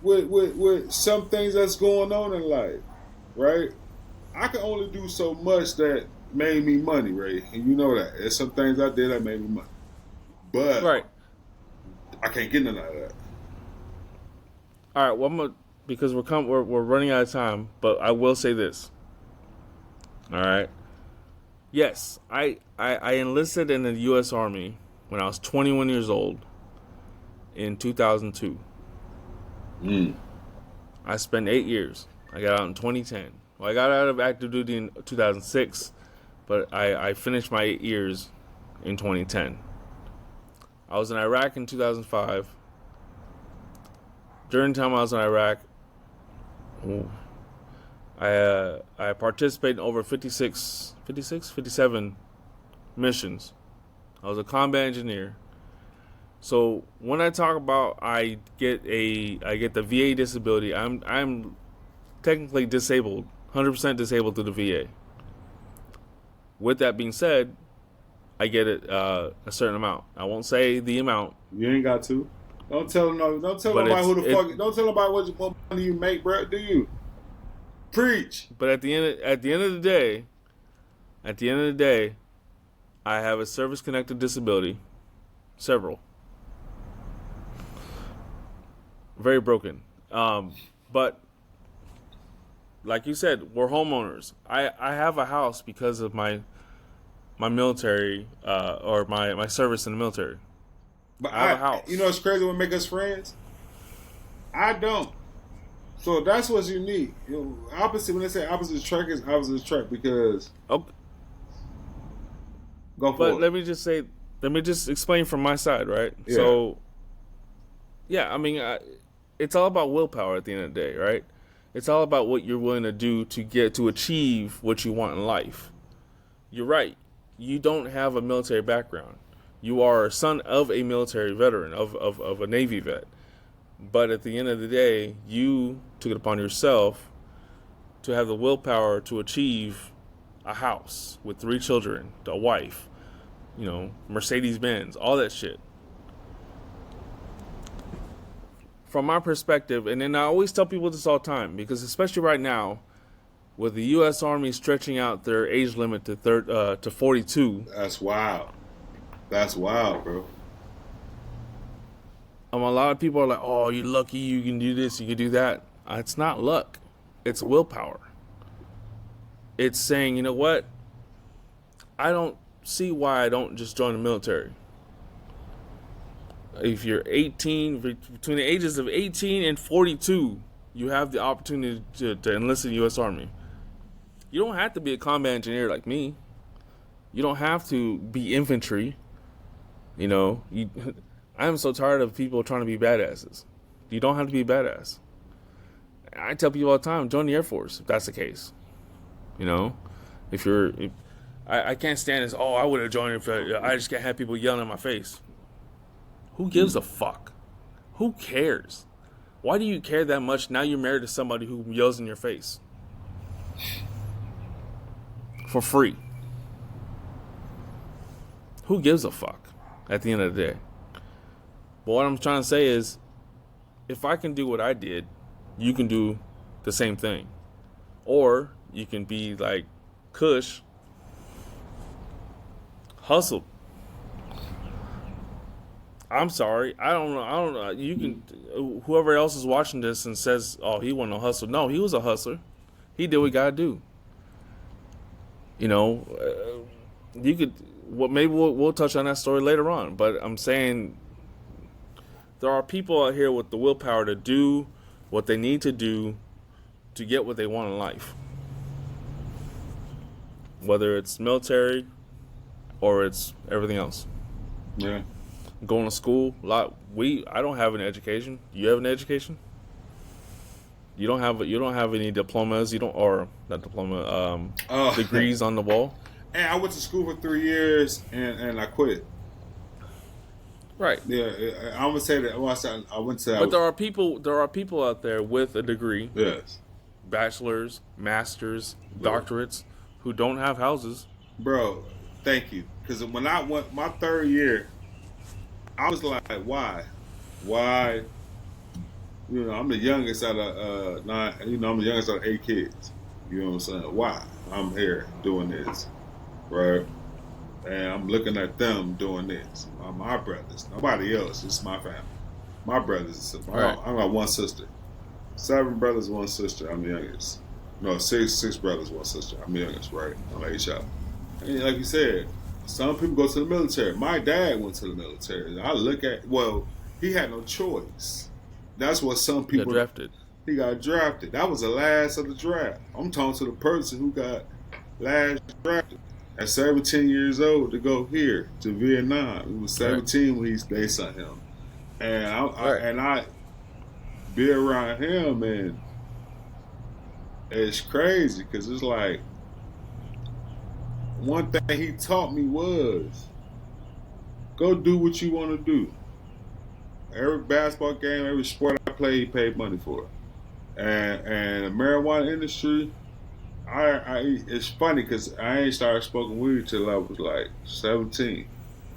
with some things that's going on in life, right? I can only do so much that made me money, right? And you know that. There's some things I did that made me money. But I can't get none of that. All right, well, because we're running out of time, but I will say this. All right. Yes, I enlisted in the U.S. Army when I was 21 years old in 2002. I spent 8 years. I got out in 2010. Well, I got out of active duty in 2006, but I finished my 8 years in 2010. I was in Iraq in 2005. During the time I was in Iraq, I participated in over 57 missions. I was a combat engineer. So when I talk about I get the VA disability, I'm technically disabled, 100% disabled through the VA. With that being said, I get it a certain amount. I won't say the amount. You ain't got to. Don't tell nobody who the fuck. Don't tell nobody what money you make, bro. Do you? Preach. But at the end of the day, I have a service-connected disability, several, very broken. But like you said, we're homeowners. I have a house because of my military or my service in the military. But I have a house. You know what's crazy? What make us friends? I don't. So that's what's unique. Opposite, when they say opposite attract, is opposite attract because. Okay. Go for it. But let me just explain from my side, right? Yeah. So, yeah, I mean, it's all about willpower at the end of the day, right? It's all about what you're willing to do to achieve what you want in life. You're right. You don't have a military background. You are a son of a military veteran, of a Navy vet. But at the end of the day, you took it upon yourself to have the willpower to achieve a house with 3 children, a wife, Mercedes Benz, all that shit. From my perspective, and then I always tell people this all the time, because especially right now, with the U.S. Army stretching out their age limit to 42. That's wild. That's wild, bro. A lot of people are like, oh, you're lucky you can do this, you can do that. It's not luck. It's willpower. It's saying, you know what? I don't see why I don't just join the military. If you're 18, between the ages of 18 and 42, you have the opportunity to enlist in the U.S. Army. You don't have to be a combat engineer like me. You don't have to be infantry. I'm so tired of people trying to be badasses. You don't have to be a badass. I tell people all the time, join the Air Force if that's the case. I can't stand this, I would have joined if I just can't have people yelling in my face. Who gives a fuck? Who cares? Why do you care that much now you're married to somebody who yells in your face? For free. Who gives a fuck at the end of the day? But what I'm trying to say is, if I can do what I did, you can do the same thing. Or you can be like Kush, hustle. I'm sorry. I don't know. You can. Whoever else is watching this and says, "Oh, he wasn't a hustler." No, he was a hustler. He did what he got to do. You could. Maybe we'll touch on that story later on. But I'm saying there are people out here with the willpower to do what they need to do to get what they want in life. Whether it's military or it's everything else. Yeah. Going to school, I don't have an education. You have an education? You don't have any diplomas, degrees on the wall? And I went to school for 3 years and I quit. Right. Yeah, I'm gonna say that. I went to. But there are people out there with a degree. Yes. Bachelors, masters, doctorates, who don't have houses. Bro, thank you. Because when I went my 3rd year, I was like, why? Why? I'm the youngest out of 9. I'm the youngest out of 8 kids. You know what I'm saying? Why? I'm here doing this, right? And I'm looking at them doing this. My brothers, nobody else. It's my family. My brothers. Right. I got 1 sister. 7 brothers, 1 sister. I'm the youngest. No, 6 brothers, 1 sister. I'm the youngest, right? I'm age out. And like you said, some people go to the military. My dad went to the military. I look at, he had no choice. That's what some people. Got drafted. He got drafted. That was the last of the draft. I'm talking to the person who got last drafted at 17 years old to go here to Vietnam. He was 17 when they sent him, and I be around him, and it's crazy because it's like one thing he taught me was go do what you want to do. Every basketball game, every sport I play, he paid money for it. And the marijuana industry, it's funny because I ain't started smoking weed till I was like 17.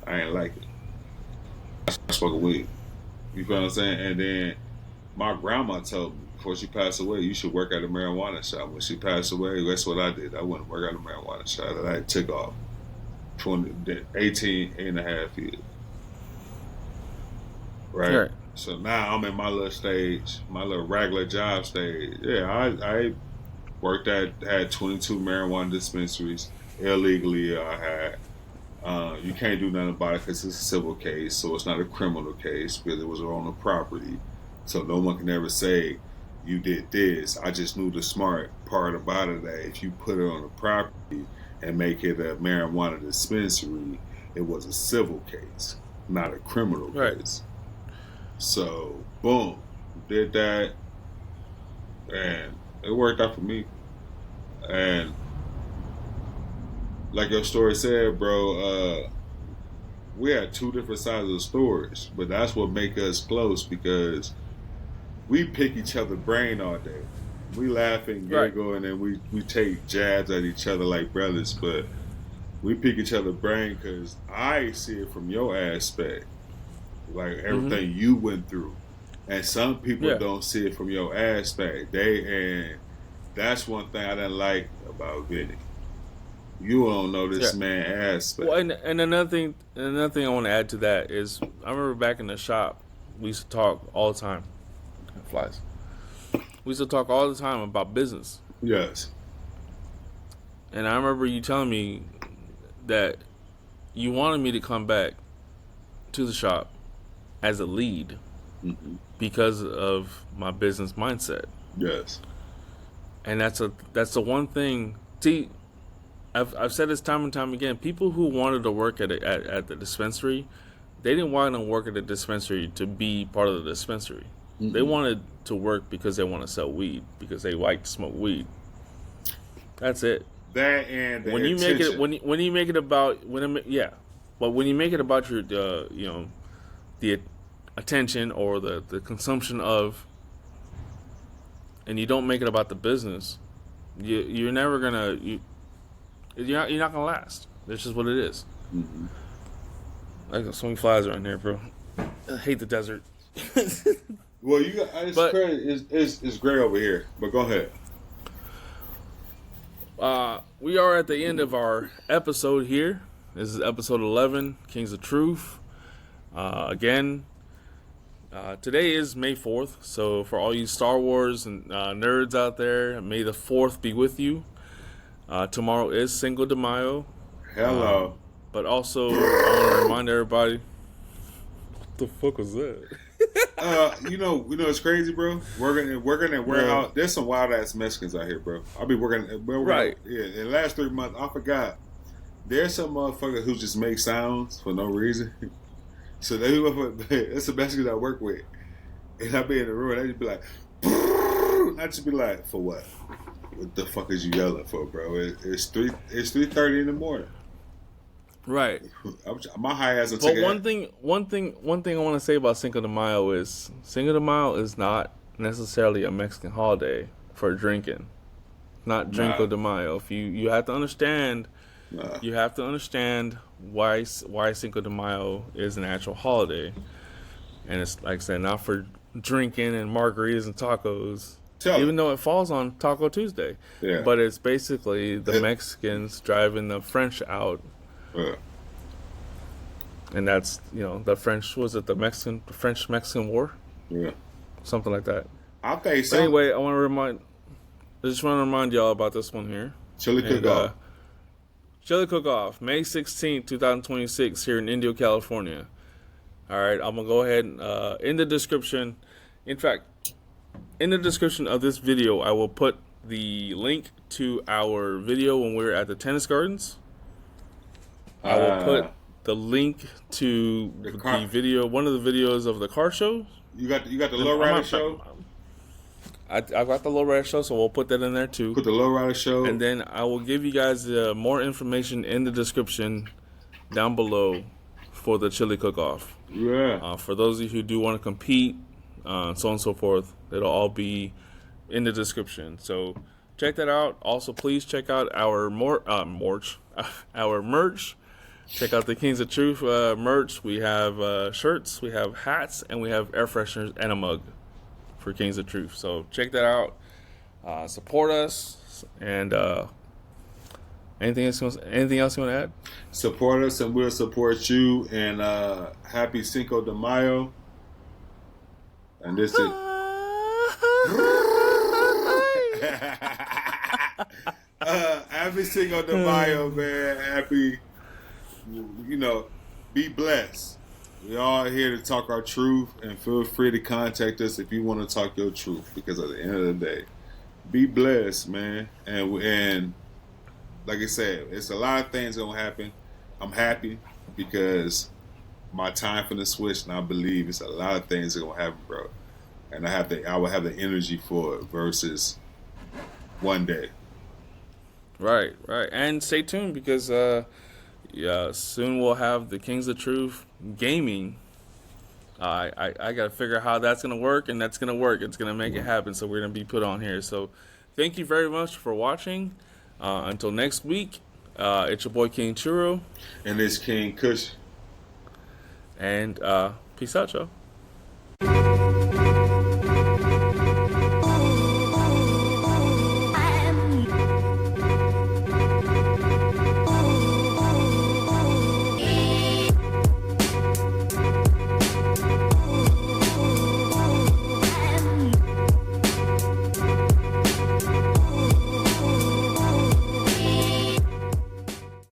I ain't like it. I started smoking weed. You feel what I'm saying? And then my grandma told me before she passed away, you should work at a marijuana shop. When she passed away, that's what I did. I went to work at a marijuana shop and I took off 18 and a half years. Right? So now I'm in my little stage, my little regular job stage. Yeah, I worked had 22 marijuana dispensaries illegally. I had. You can't do nothing about it because it's a civil case, so it's not a criminal case because it was on the property. So no one can ever say you did this. I just knew the smart part about it that if you put it on the property and make it a marijuana dispensary, it was a civil case, not a criminal case. So, boom, did that, and it worked out for me. And like your story said, bro, we had 2 different sides of the stories, but that's what make us close because we pick each other's brain all day. We laugh and giggle, and then we take jabs at each other like brothers, but we pick each other's brain because I see it from your aspect, like everything you went through, and some people don't see it from your aspect. And that's one thing I didn't like about Veny. You don't know this man aspect. Well, and another thing I want to add to that is I remember back in the shop we used to talk all the time. Flies. We used to talk all the time about business. Yes. And I remember you telling me that you wanted me to come back to the shop as a lead because of my business mindset. Yes. And that's the one thing. See, I've said this time and time again. People who wanted to work at the dispensary, they didn't want to work at the dispensary to be part of the dispensary. They wanted to work because they want to sell weed, because they like to smoke weed. That's it. That and when you make it when you make it about but when you make it about your the attention or the consumption of, and you don't make it about the business, you're never gonna you're not gonna last. That's just what it is. Like so many flies around here, bro. I hate the desert. Well, it's great over here, but go ahead. We are at the end of our episode here. This is episode 11, Kings of Troof. Again, today is May 4th, so for all you Star Wars and nerds out there, may the 4th be with you. Tomorrow is Cinco de Mayo. Hello. But also, I want to remind everybody, what the fuck was that? You know it's crazy, bro. We're out. There's some wild ass Mexicans out here, bro. I'll be working. Right. In the last 3 months, I forgot. There's some motherfuckers who just make sounds for no reason. So that's the Mexicans I work with, and I be in the room, and I just be like, and I just be like, for what? What the fuck is you yelling for, bro? It's 3:30 in the morning. Right. My high ass. But one thing I want to say about Cinco de Mayo is not necessarily a Mexican holiday for drinking. Not Drinko de Mayo. If you have to understand, you have to understand why Cinco de Mayo is an actual holiday, and it's like I said, not for drinking and margaritas and tacos. Even though it falls on Taco Tuesday, but it's basically the Mexicans driving the French out. And that's the French, was it the French Mexican War? Yeah, something like that. I'll tell you something. Anyway, I just want to remind y'all about this one here. Chili Cook-Off. Chili Cook-Off, May 16th, 2026, here in Indio, California. All right, I'm gonna go ahead and in the description. In fact, in the description of this video, I will put the link to our video when we were at the tennis gardens. I will put the link to the video, one of the videos of the car show. You got the Lowrider show? I've got the Lowrider show, so we'll put that in there too. Put the Lowrider show. And then I will give you guys more information in the description down below for the Chili Cook-Off. Yeah. For those of you who do want to compete, so on and so forth, it'll all be in the description. So check that out. Also, please check out our merch. Check out the Kings of Truth merch. We have shirts, we have hats, and we have air fresheners and a mug for Kings of Truth. So check that out. Support us. And anything else you want to add? Support us, and we'll support you. And happy Cinco de Mayo. And this is. Happy Cinco de Mayo, man. Happy. Be blessed. We all here to talk our truth, and feel free to contact us if you want to talk your truth, because at the end of the day, be blessed, man. And like I said, it's a lot of things gonna happen. I'm happy because my time for the switch, and I believe it's a lot of things that gonna happen, bro. And I will have the energy for it versus one day. Right. And stay tuned because soon we'll have the Kings of Truth gaming I got to figure out how that's going to work, and that's going to work. It's going to make it happen, so we're going to be put on here. So thank you very much for watching. Until next week, it's your boy King Churro. And this King Kush. And peace out, y'all.